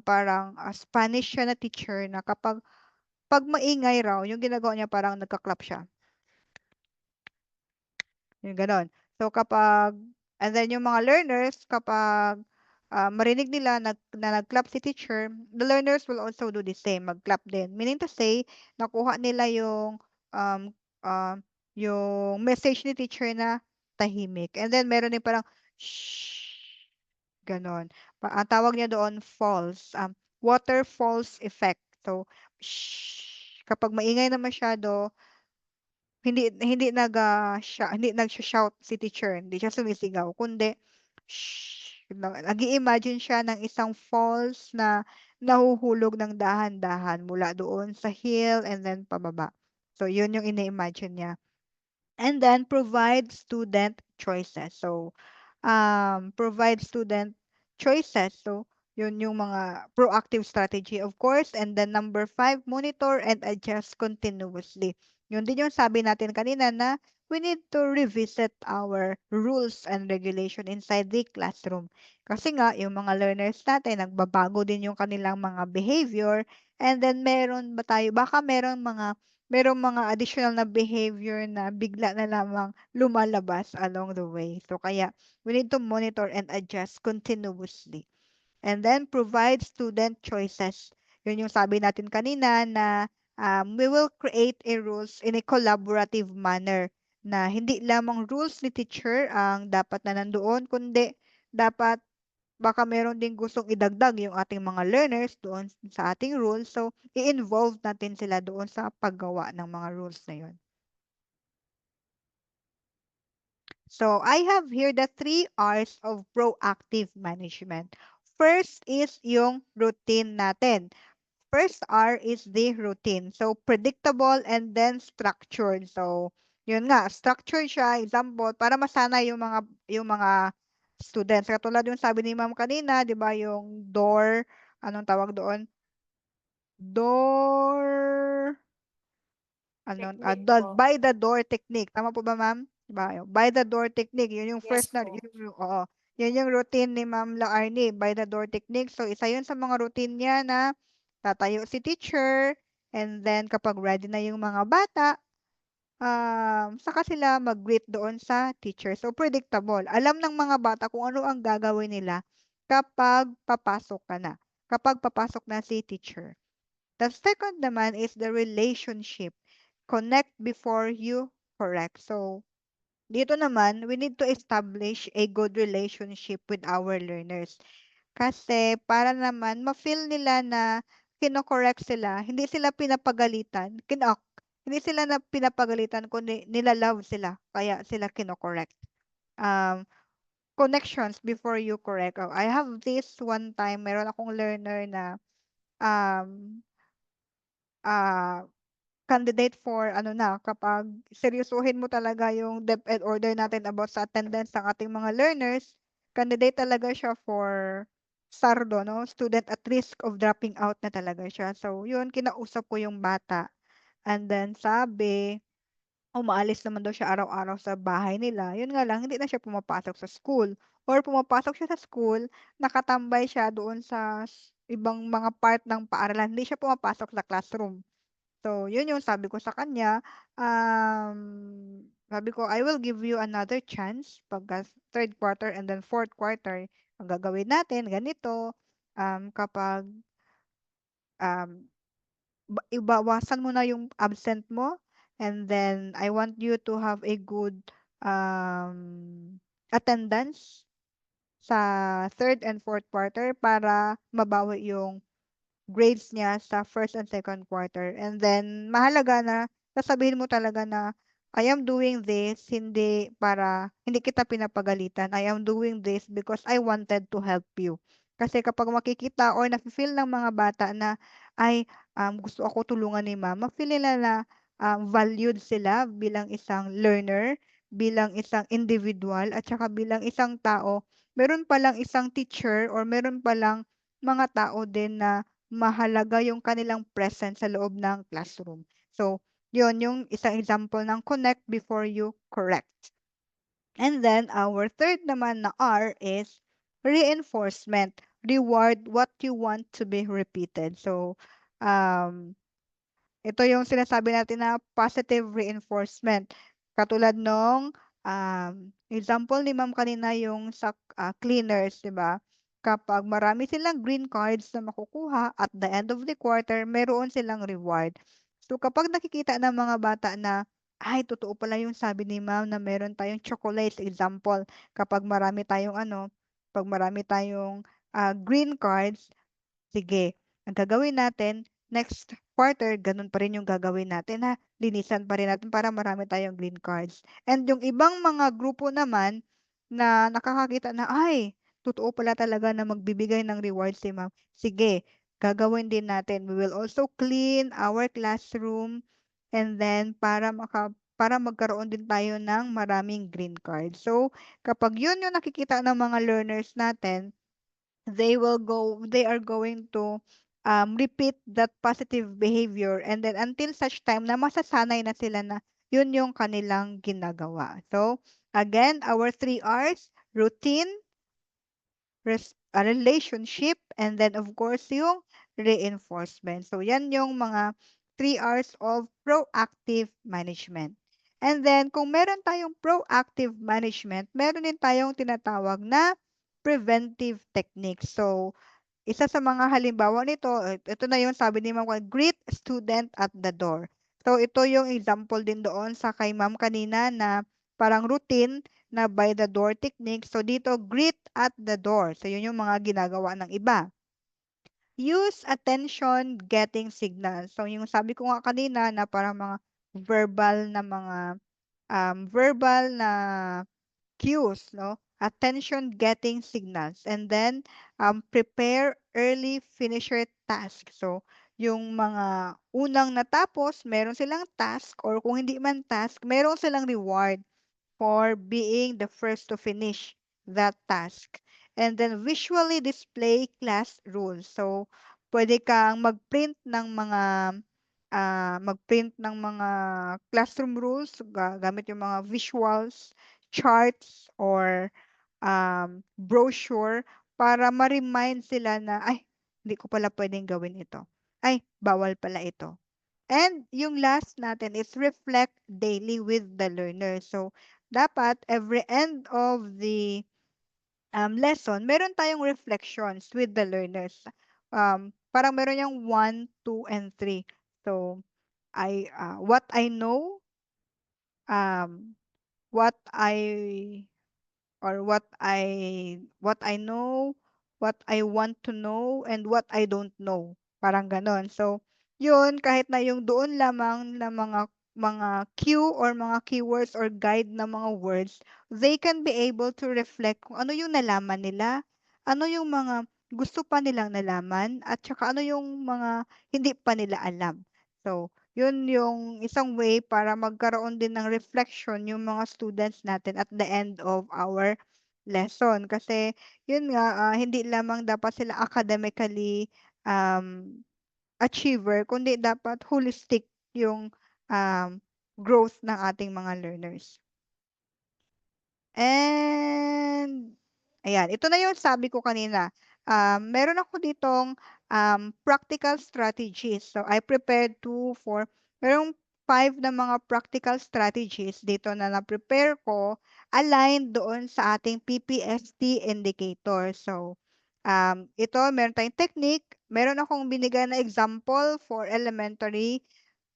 parang Spanish siya na teacher na pag maingay raw, yung ginagawa niya parang nagka-clap siya. Yung gano'n. So and then yung mga learners, kapag marinig nila na nag-clap si teacher, the learners will also do the same, mag-clap din. Meaning to say, nakuha nila um, uh, yung message ni teacher na tahimik. And then meron din parang, shh, gano'n. Ang tawag niya doon, false, water falls effect. So, shh, kapag maingay na masyado, hindi nagsho-shout si teacher, hindi siya sumisigaw, kundi shh, nag-i-imagine siya ng isang falls na nahuhulog ng dahan-dahan mula doon sa hill and then pababa. So, yun yung ini-imagine niya. And then, provide student choices. So, provide student choices. So, yun yung mga proactive strategy, of course. And then number 5, monitor and adjust continuously. Yun din yung sabi natin kanina na we need to revisit our rules and regulation inside the classroom. Kasi nga, yung mga learners natin, nagbabago din yung kanilang mga behavior. And then baka merong mga additional na behavior na bigla na lamang lumalabas along the way. So, kaya we need to monitor and adjust continuously. And then provide student choices. Yun yung sabi natin kanina na we will create a rules in a collaborative manner na hindi lamang rules ni teacher ang dapat na nandoon, kundi dapat baka meron din gustong idagdag yung ating mga learners doon sa ating rules. So, i-involve natin sila doon sa paggawa ng mga rules na yun. So, I have here the 3 R's of proactive management. First is yung routine natin. First R is the routine. So, predictable and then structured. So, yun nga, structured siya, example, para masana yung mga students. Katulad yung sabi ni Ma'am kanina, 'di ba, yung door, anong tawag doon? Door Technique po. by the door technique. Tama po ba, Ma'am? 'Di ba? Yung by the door technique, yun yung Yes first na, po. oo. Yun yung routine ni Ma'am Laarni, by the door technique. So, isa yun sa mga routine niya na tatayo si teacher, and then kapag ready na yung mga bata, saka sila mag-greet doon sa teacher. So, predictable. Alam ng mga bata kung ano ang gagawin nila kapag papasok ka na, kapag papasok na si teacher. The second naman is the relationship. Connect before you correct. So, dito naman, we need to establish a good relationship with our learners. Kasi para naman ma-feel nila na kino-correct sila, hindi sila pinapagalitan, hindi sila na pinapagalitan kundi nila-love sila, kaya sila kino-correct. Um, Connections before you correct. Oh, I have this one time, meron akong learner na um, ah, candidate for ano na, kapag seryosohin mo talaga yung DepEd order natin about sa attendance ng ating mga learners, candidate talaga siya for SARDO, no? Student at risk of dropping out na talaga siya. So, yun, kinausap ko yung bata. And then sabi, umaalis naman daw siya araw-araw sa bahay nila. Yun nga lang, hindi na siya pumapasok sa school. Or pumapasok siya sa school, nakatambay siya doon sa ibang mga part ng paaralan. Hindi siya pumapasok sa classroom. So, yun yung sabi ko sa kanya. Sabi ko, I will give you another chance pagka third quarter and then fourth quarter. Ang gagawin natin, ganito, kapag um, ibawasan mo na yung absent mo, and then I want you to have a good attendance sa third and fourth quarter para mabawi yung grades niya sa first and second quarter. And then, mahalaga na sasabihin mo talaga na, I am doing this hindi kita pinapagalitan. I am doing this because I wanted to help you. Kasi kapag makikita or nafe-feel ng mga bata na, ay, gusto ako tulungan ni ma'am, ma-feel nila na valued sila bilang isang learner, bilang isang individual, at saka bilang isang tao. Meron palang isang teacher or meron palang mga tao din na mahalaga yung kanilang presence sa loob ng classroom. So, yun yung isang example ng connect before you correct. And then, our third naman na R is reinforcement. Reward what you want to be repeated. So, ito yung sinasabi natin na positive reinforcement. Katulad nung example ni ma'am kanina yung sa cleaners, di ba? Kapag marami silang green cards na makukuha at the end of the quarter, meron silang reward. So kapag nakikita ng mga bata na, ay, totoo pala yung sabi ni ma'am na meron tayong chocolates, example, kapag marami tayong pag marami tayong green cards, sige, ang gagawin natin, next quarter, ganun pa rin yung gagawin natin ha. Linisan pa rin natin para marami tayong green cards. And yung ibang mga grupo naman na nakakakita na, ay, totoo pala talaga na magbibigay ng rewards si ma'am. Sige, gagawin din natin. We will also clean our classroom, and then para magkaroon din tayo ng maraming green cards. So, kapag yun yung nakikita ng mga learners natin, they are going to repeat that positive behavior, and then until such time na masasanay na sila na yun yung kanilang ginagawa. So, again, our 3 R's, routine, relationship, and then of course yung reinforcement. So, yan yung mga 3 R's of proactive management. And then, kung meron tayong proactive management, meron din tayong tinatawag na preventive techniques. So, isa sa mga halimbawa nito, ito na yung sabi ni Ma'am, greet student at the door. So, ito yung example din doon sa kay Ma'am kanina na parang routine na by the door technique. So dito, greet at the door. So yun yung mga ginagawa ng iba. Use attention getting signals. So yung sabi ko nga kanina na parang mga verbal na cues, no? Attention getting signals. And then prepare early finisher task. So yung mga unang natapos, meron silang task, or kung hindi man task, meron silang reward for being the first to finish that task. And then visually display class rules. So, pwede kang mag-print ng mga classroom rules gamit yung mga visuals, charts, or brochure para ma-remind sila na, ay, hindi ko pala pwedeng gawin ito. Ay, bawal pala ito. And yung last natin is reflect daily with the learner. So, dapat every end of the lesson, meron tayong reflections with the learners. Parang meron yung 1, 2, and 3. So, what I know, um, what I what I know, what I want to know, and what I don't know. Parang ganon. So, yun, kahit na yung doon lamang na mga cue or mga keywords or guide na mga words, they can be able to reflect kung ano yung nalaman nila, ano yung mga gusto pa nilang nalaman, at saka ano yung mga hindi pa nila alam. So, yun yung isang way para magkaroon din ng reflection yung mga students natin at the end of our lesson. Kasi yun nga, hindi lamang dapat sila academically achiever, kundi dapat holistic yung growth ng ating mga learners. And, ayan, ito na yung sabi ko kanina. Meron ako ditong practical strategies. So, I prepared merong 5 na mga practical strategies dito na na-prepare ko aligned doon sa ating PPST indicator. So, ito, meron tayong technique. Meron akong binigay na example for elementary.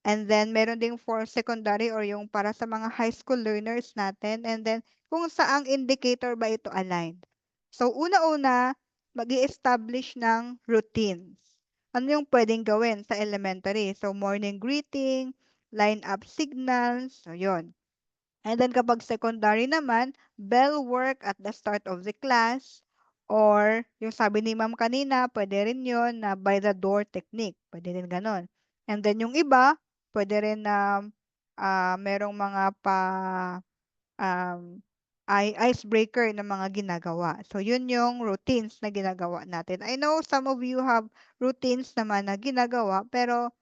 And then, meron ding for secondary or yung para sa mga high school learners natin. And then, kung saang indicator ba ito aligned. So, una-una, mag-i-establish ng routines. Ano yung pwedeng gawin sa elementary? So, morning greeting, line up signals, so yon. And then, kapag secondary naman, bell work at the start of the class, or yung sabi ni ma'am kanina, pwede rin yon na by the door technique. Pwede rin ganon. And then, yung iba, pwede rin na merong mga icebreaker na mga ginagawa. So, yun yung routines na ginagawa natin. I know some of you have routines naman na ginagawa, pero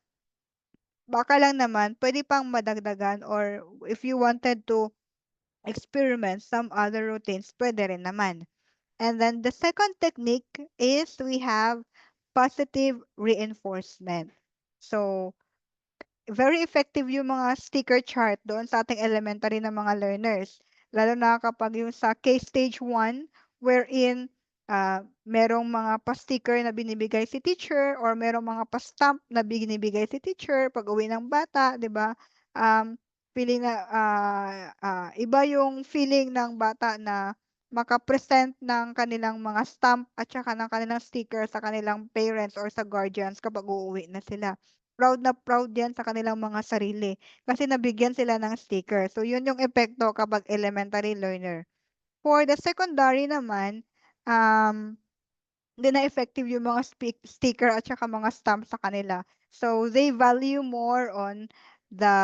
baka lang naman, pwede pang madagdagan, or if you wanted to experiment some other routines, pwede rin naman. And then the second technique is we have positive reinforcement. So, very effective yung mga sticker chart doon sa ating elementary na mga learners. Lalo na kapag yung sa K-Stage 1, wherein merong mga pa-sticker na binibigay si teacher or merong mga pa-stamp na binibigay si teacher pag uwi ng bata, di ba? Feeling na, iba yung feeling ng bata na makapresent ng kanilang mga stamp at saka ng kanilang sticker sa kanilang parents or sa guardians kapag uuwi na sila. Proud na proud yan sa kanilang mga sarili kasi nabigyan sila ng sticker. So, yun yung epekto kapag elementary learner. For the secondary naman, hindi na effective yung mga sticker at saka mga stamp sa kanila. So, they value more on the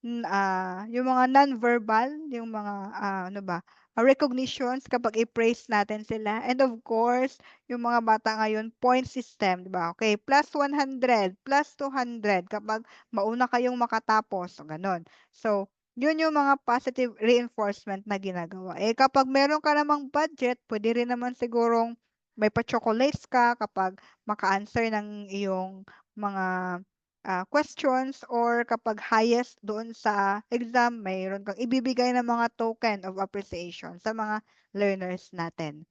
yung mga non-verbal, yung mga recognitions kapag i-praise natin sila. And of course, yung mga bata ngayon, point system, di ba? Okay, plus 100, plus 200 kapag mauna kayong makatapos. So, ganun. So, yun yung mga positive reinforcement na ginagawa. Eh, kapag meron ka namang budget, pwede rin naman sigurong may pa-chocolates ka kapag maka-answer ng iyong mga questions, or kapag highest doon sa exam, mayroon kang ibibigay ng mga token of appreciation sa mga learners natin.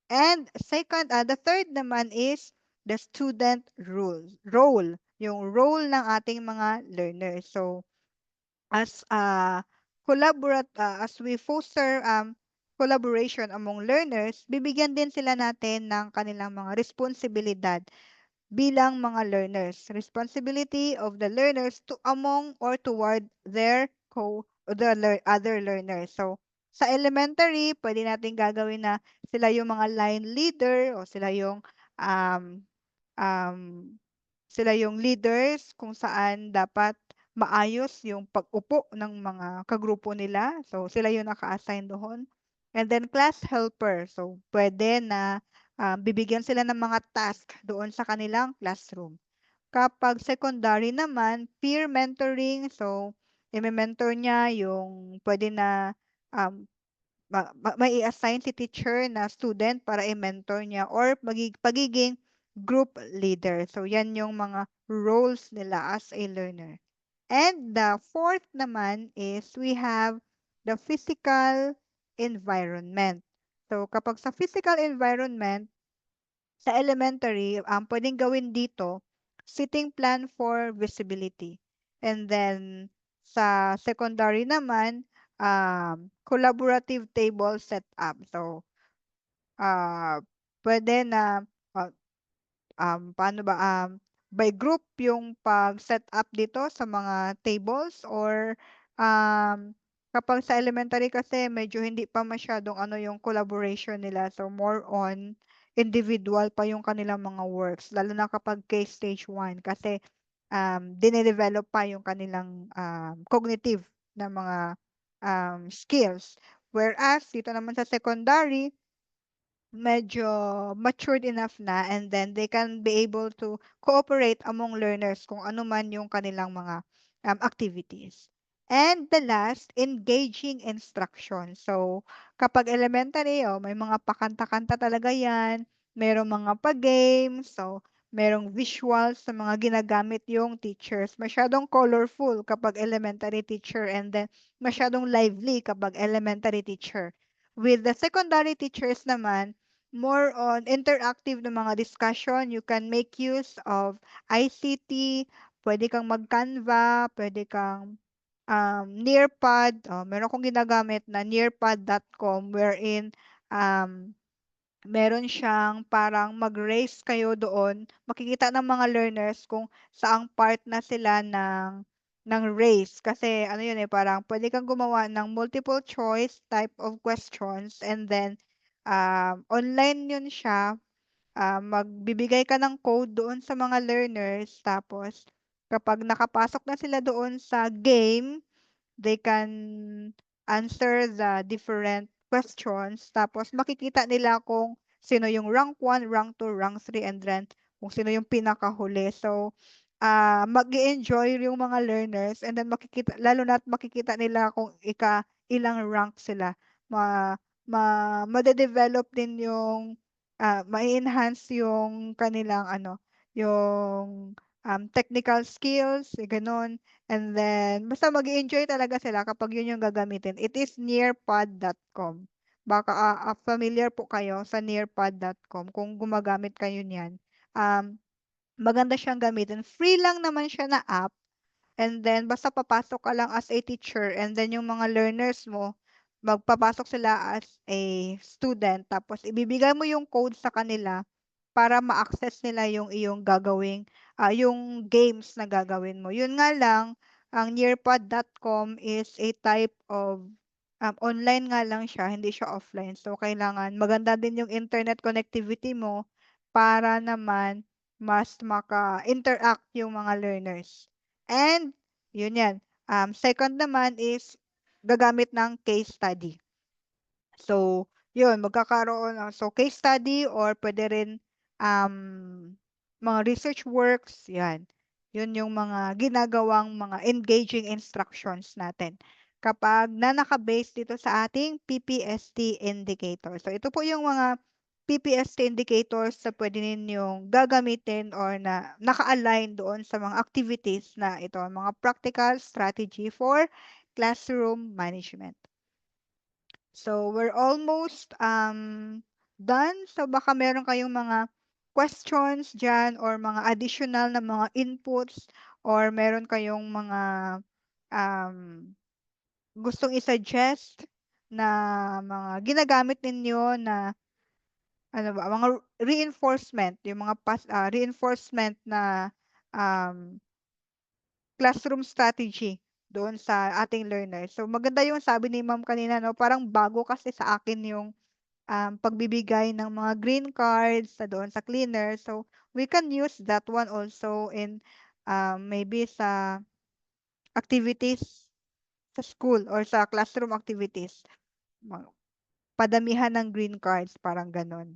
And second, the third naman is the student role, yung role ng ating mga learners. So, as as we foster collaboration among learners, bibigyan din sila natin ng kanilang mga responsibilidad bilang mga learners. Responsibility of the learners to among or toward other learners. So, sa elementary, pwede natin gagawin na sila yung mga line leader o um, um, sila yung leaders kung saan dapat maayos yung pag-upo ng mga kagrupo nila. So, sila yung naka-assign doon. And then class helper. So, pwede na bibigyan sila ng mga task doon sa kanilang classroom. Kapag secondary naman, peer mentoring. So, i-mentor niya yung pwede na um, may assign si teacher na student para i-mentor niya or pagiging group leader. So, yan yung mga roles nila as a learner. And the fourth naman is we have the physical environment. So, kapag sa physical environment, sa elementary, pwedeng gawin dito, sitting plan for visibility. And then, sa secondary naman, collaborative table setup. So, uh, pwede na, uh, paano ba, by group yung pag-set up dito sa mga tables or kapag sa elementary kasi medyo hindi pa masyadong ano yung collaboration nila. So, more on individual pa yung kanilang mga works, lalo na kapag K-stage 1 kasi dinedevelop pa yung kanilang cognitive na mga skills. Whereas, dito naman sa secondary, medyo matured enough na and then they can be able to cooperate among learners kung ano man yung kanilang mga activities. And the last, engaging instruction. So, kapag elementary, may mga pakanta-kanta talaga yan, merong mga pa-games, so, merong visuals sa mga ginagamit yung teachers. Masyadong colorful kapag elementary teacher and then masyadong lively kapag elementary teacher. With the secondary teachers naman, more on interactive na mga discussion. You can make use of ICT, pwede kang mag-Canva, pwede kang Nearpad. Meron akong ginagamit na nearpad.com wherein meron siyang parang mag-race kayo doon. Makikita ng mga learners kung saang part na sila ng race. Kasi ano yun parang pwede kang gumawa ng multiple choice type of questions and then online yun siya. Magbibigay ka ng code doon sa mga learners. Tapos kapag nakapasok na sila doon sa game, they can answer the different questions. Tapos makikita nila kung sino yung rank 1, rank 2, rank 3, and then kung sino yung pinakahuli. So, mag-enjoy yung mga learners and then makikita, lalo na't makikita nila kung ilang rank sila. Made-develop din yung, ma-enhance yung kanilang yung technical skills, ganun. And then, basta mag-enjoy talaga sila kapag yun yung gagamitin. It is nearpod.com. Baka familiar po kayo sa nearpod.com kung gumagamit kayo niyan. Maganda siyang gamitin. Free lang naman siya na app. And then, basta papasok ka lang as a teacher and then yung mga learners mo, magpapasok sila as a student. Tapos, ibibigay mo yung code sa kanila para ma-access nila yung iyong yung games na gagawin mo. Yun nga lang, ang nearpod.com is a type of online nga lang siya, hindi siya offline. So, kailangan maganda din yung internet connectivity mo para naman mas maka-interact yung mga learners. And, yun yan. Second naman is gagamit ng case study. So, yun, magkakaroon so case study or pwede rin mga research works, yan. Yun yung mga ginagawang mga engaging instructions natin kapag naka-base dito sa ating PPST indicator. So, ito po yung mga PPST indicators na pwede ninyong gagamitin or na naka-align doon sa mga activities na ito, mga practical strategy for classroom management. So, we're almost done. So, baka meron kayong mga questions dyan or mga additional na mga inputs or meron kayong mga um, gustong i-suggest na mga ginagamit ninyo na ano ba, mga reinforcement, yung mga reinforcement na um, classroom strategy doon sa ating learners. So maganda yung sabi ni Ma'am kanina, no, parang bago kasi sa akin yung pagbibigay ng mga green cards sa doon sa cleaner. So we can use that one also in maybe sa activities sa school or sa classroom activities. Padamihan ng green cards, parang ganun.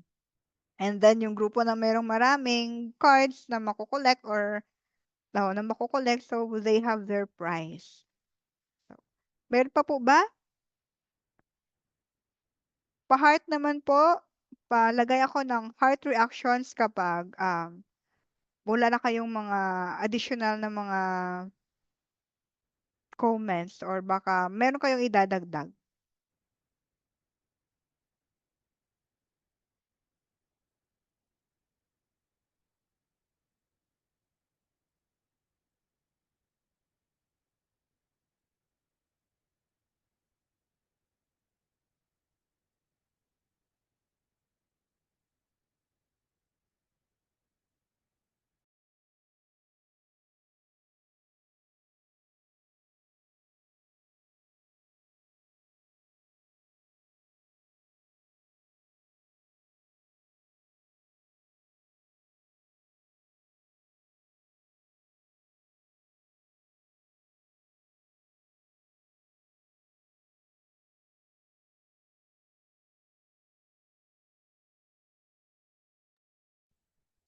And then yung grupo na merong maraming cards na makokolect or na makokolect, so they have their prize. So, meron pa po ba? Pa-heart naman po, palagay ako ng heart reactions kapag wala na kayong mga additional na mga comments or baka meron kayong idadagdag.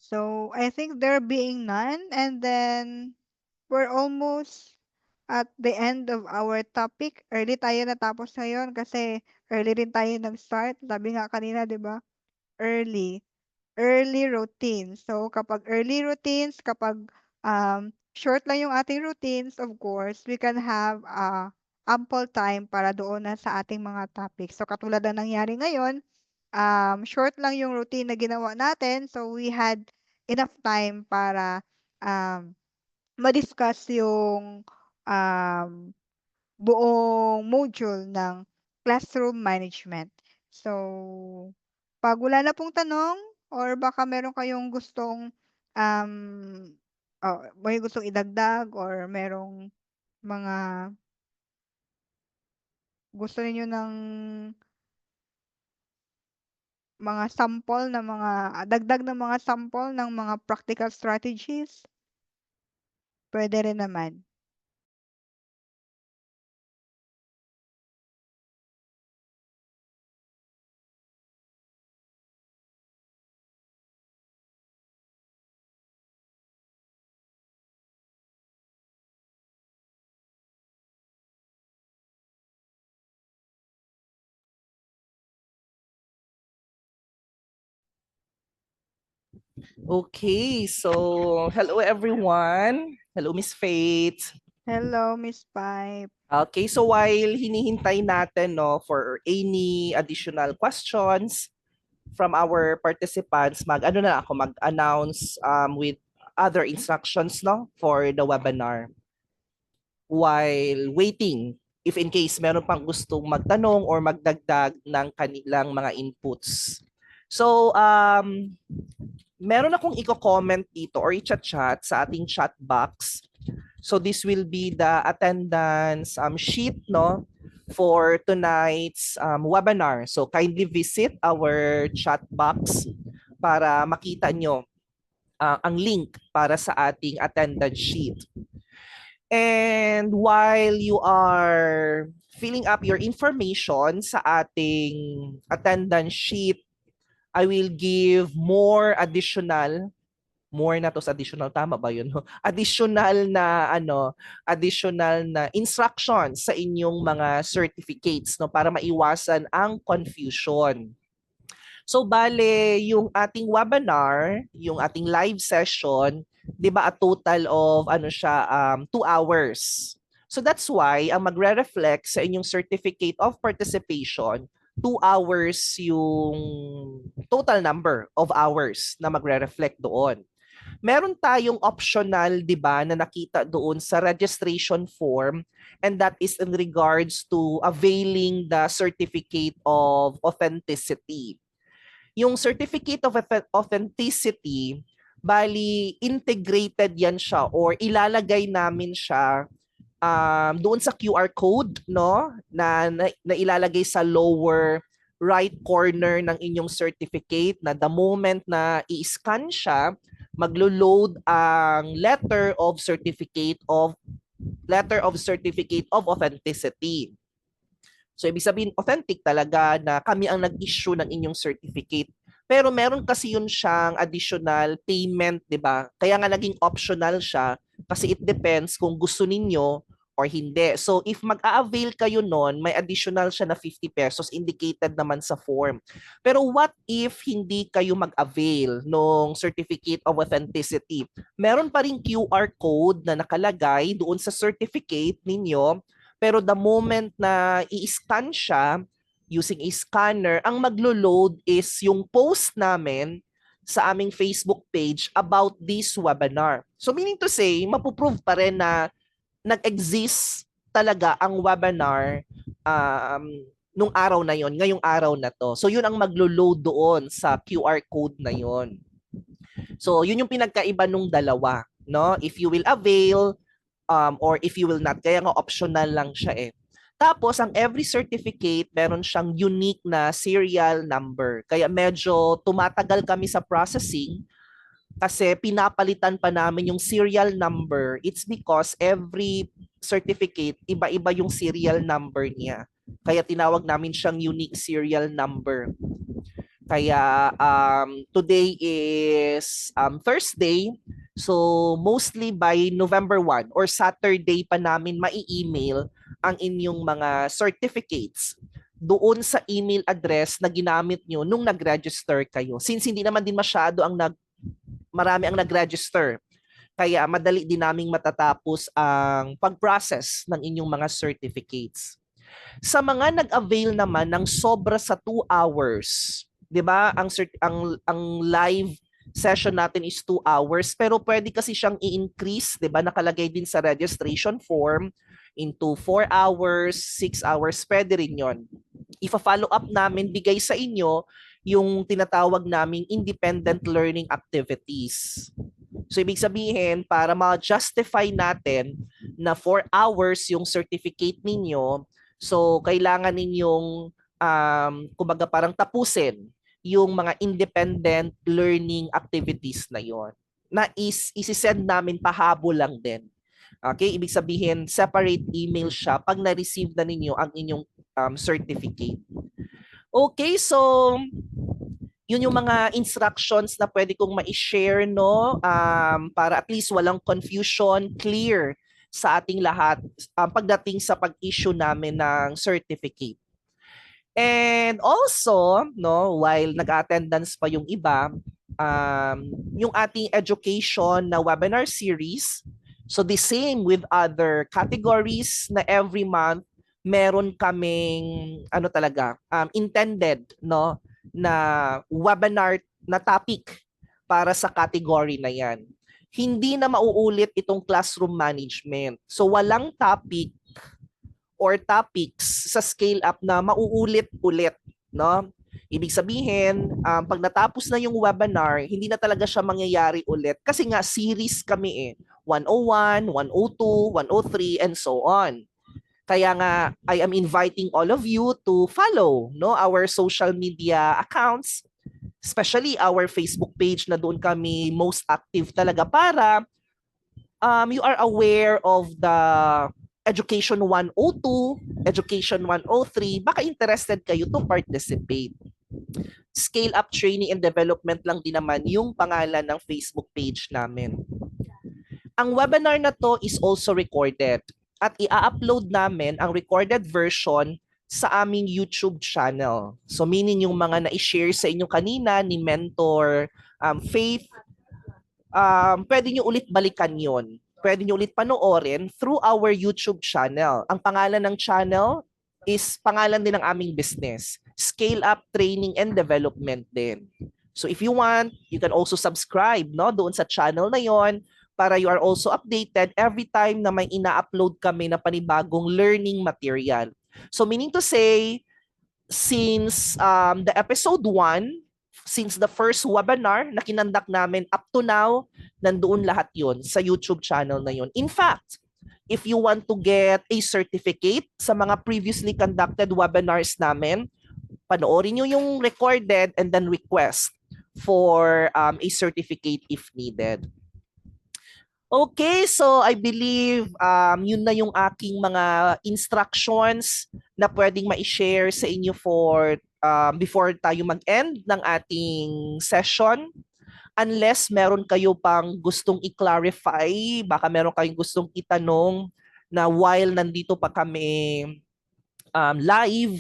So, I think there being none, and then we're almost at the end of our topic. Early tayo natapos ngayon kasi early rin tayo nag-start. Sabi nga kanina, di ba? Early. Early routines. So, kapag early routines, kapag short lang yung ating routines, of course, we can have ample time para doon na sa ating mga topics. So, katulad na nangyari ngayon, short lang yung routine na ginawa natin. So, we had enough time para um, ma-discuss yung um, buong module ng classroom management. So, pag wala na pong tanong or baka meron kayong gustong um, may gustong idagdag or merong mga gusto niyo ng mga sample na mga dagdag ng mga sample ng mga practical strategies, pwede rin naman. Okay, so hello everyone. Hello Miss Faith. Hello, Miss Pipe. Okay, so while hinihintay natin no for any additional questions from our participants, mag-announce with other instructions no for the webinar while waiting if in case meron pang gustong magtanong or magdagdag ng kanilang mga inputs. So meron akong i-comment dito or i-chat sa ating chat box. So this will be the attendance sheet no for tonight's webinar. So kindly visit our chat box para makita nyo ang link para sa ating attendance sheet. And while you are filling up your information sa ating attendance sheet, I will give more na to sa additional, tama ba yun? Additional na instructions sa inyong mga certificates no para maiwasan ang confusion. So bale yung ating webinar, yung ating live session, 'di ba a total of 2 hours. So that's why ang magre-reflect sa inyong certificate of participation 2 hours yung total number of hours na magre-reflect doon. Meron tayong optional, 'di ba, na nakita doon sa registration form, and that is in regards to availing the certificate of authenticity. Yung certificate of authenticity, bali integrated yan siya or ilalagay namin siya doon sa QR code, no, na ilalagay sa lower right corner ng inyong certificate, na the moment na i-scan siya, maglo-load ang letter of certificate of authenticity. So ibig sabihin authentic talaga na kami ang nag-issue ng inyong certificate. Pero meron kasi yun siyang additional payment, 'di ba? Kaya nga naging optional siya kasi it depends kung gusto ninyo or hindi. So if mag-a-avail kayo nun, may additional siya na 50 pesos indicated naman sa form. Pero what if hindi kayo mag-avail nung certificate of authenticity? Meron pa ring QR code na nakalagay doon sa certificate ninyo, pero the moment na i-scan siya using a scanner, ang maglo-load is yung post namin sa aming Facebook page about this webinar. So meaning to say, mapuprove pa rin na nag-exist talaga ang webinar nung araw na yon, ngayong araw na to. So yun ang maglo-load doon sa QR code na yon. So yun yung pinagkaiba nung dalawa, no? If you will avail or if you will not. Kaya nga optional lang siya eh. Tapos ang every certificate meron siyang unique na serial number. Kaya medyo tumatagal kami sa processing kasi pinapalitan pa namin yung serial number. It's because every certificate, iba-iba yung serial number niya. Kaya tinawag namin siyang unique serial number. Kaya today is Thursday. So mostly by November 1 or Saturday pa namin mai-email ang inyong mga certificates doon sa email address na ginamit nyo nung nag-register kayo. Since hindi naman din masyado marami ang nag-register. Kaya madali din naming matatapos ang pag-process ng inyong mga certificates. Sa mga nag-avail naman ng sobra sa 2 hours, 'di ba? Ang live session natin is 2 hours, pero pwede kasi siyang i-increase, 'di ba? Nakalagay din sa registration form into 4 hours, 6 hours, pwede rin 'yon. Ifa-follow up namin, bigay sa inyo yung tinatawag naming independent learning activities. So ibig sabihin, para ma-justify natin na 4 hours yung certificate ninyo, so kailangan ninyong kumbaga parang tapusin yung mga independent learning activities na yon. Na isi-send namin pahabol lang din. Okay, ibig sabihin separate email siya pag na-receive na ninyo ang inyong certificate. Okay, so yun yung mga instructions na pwede kong ma-share, no? Para at least walang confusion, clear sa ating lahat pagdating sa pag-issue namin ng certificate. And also, no, while nag-attendance pa yung iba, yung ating education na webinar series, so the same with other categories na every month, meron kaming intended, no, na webinar na topic para sa category na yan. Hindi na mauulit itong classroom management. So walang topic or topics sa scale up na mauulit-ulit, no? Ibig sabihin, pag natapos na yung webinar, hindi na talaga siya mangyayari ulit kasi nga series kami eh. 101, 102, 103 and so on. Kaya nga I am inviting all of you to follow, no, our social media accounts, especially our Facebook page na doon kami most active talaga para you are aware of the Education 102, Education 103, baka interested kayo to participate. Scale Up Training and Development lang din naman yung pangalan ng Facebook page namin. Ang webinar na to is also recorded at i-upload namin ang recorded version sa aming YouTube channel. So meaning yung mga na-share sa inyo kanina ni Mentor Faith, pwede nyo ulit balikan yon. Pwede nyo ulit panoorin through our YouTube channel. Ang pangalan ng channel is pangalan din ng aming business. Scale Up Training and Development din. So if you want, you can also subscribe, no, doon sa channel na yon para you are also updated every time na may ina-upload kami na panibagong learning material. So meaning to say, since the episode 1, since the first webinar na kinandak namin up to now, nandoon lahat yon sa YouTube channel na yon. In fact, if you want to get a certificate sa mga previously conducted webinars namin, panoorin nyo yung recorded and then request for a certificate if needed. Okay, so I believe yun na yung aking mga instructions na pwedeng ma-share sa inyo for before tayo mag-end ng ating session. Unless meron kayo pang gustong i-clarify, baka meron kayong gustong itanong na while nandito pa kami live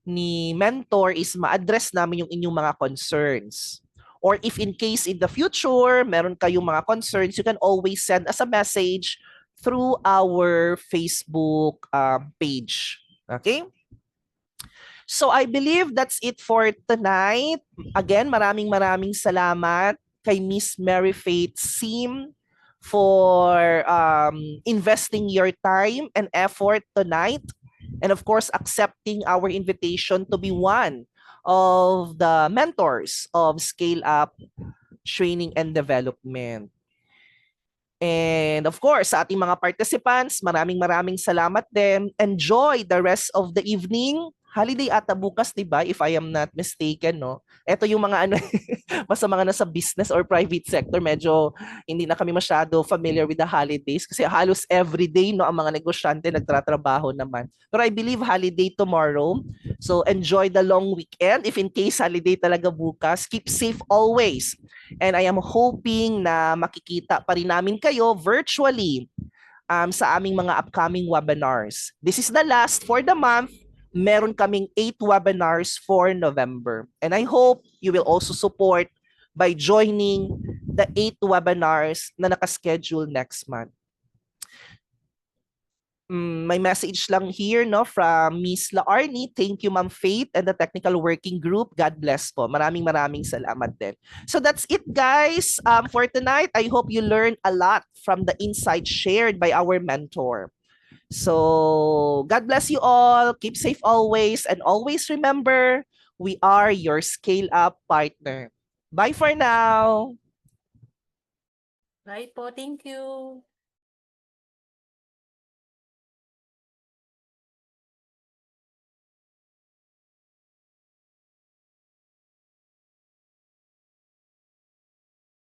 ni Mentor is ma-address namin yung inyong mga concerns. Or if in case in the future, meron kayong mga concerns, you can always send us a message through our Facebook page. Okay? So I believe that's it for tonight. Again, maraming salamat kay Miss Mary Faith Sim for investing your time and effort tonight. And of course, accepting our invitation to be one of the mentors of Scale Up Training and Development. And of course, sa ating mga participants, maraming salamat din. Enjoy the rest of the evening. Holiday ata bukas, di ba? If I am not mistaken, no? Ito yung mga ano, basta mga nasa business or private sector, medyo hindi na kami masyado familiar with the holidays kasi halos everyday, no, ang mga negosyante nagtratrabaho naman. Pero I believe holiday tomorrow. So enjoy the long weekend. If in case holiday talaga bukas, keep safe always. And I am hoping na makikita pa rin namin kayo virtually sa aming mga upcoming webinars. This is the last for the month. Meron kaming 8 webinars for November. And I hope you will also support by joining the 8 webinars na nakaschedule next month. May message lang here, no, from Miss Laarni. Thank you, Ma'am Faith, and the technical working group. God bless po. Maraming salamat din. So that's it, guys, for tonight. I hope you learned a lot from the insights shared by our mentor. So God bless you all. Keep safe always. And always remember, we are your Scale Up partner. Bye for now. Bye po. Thank you.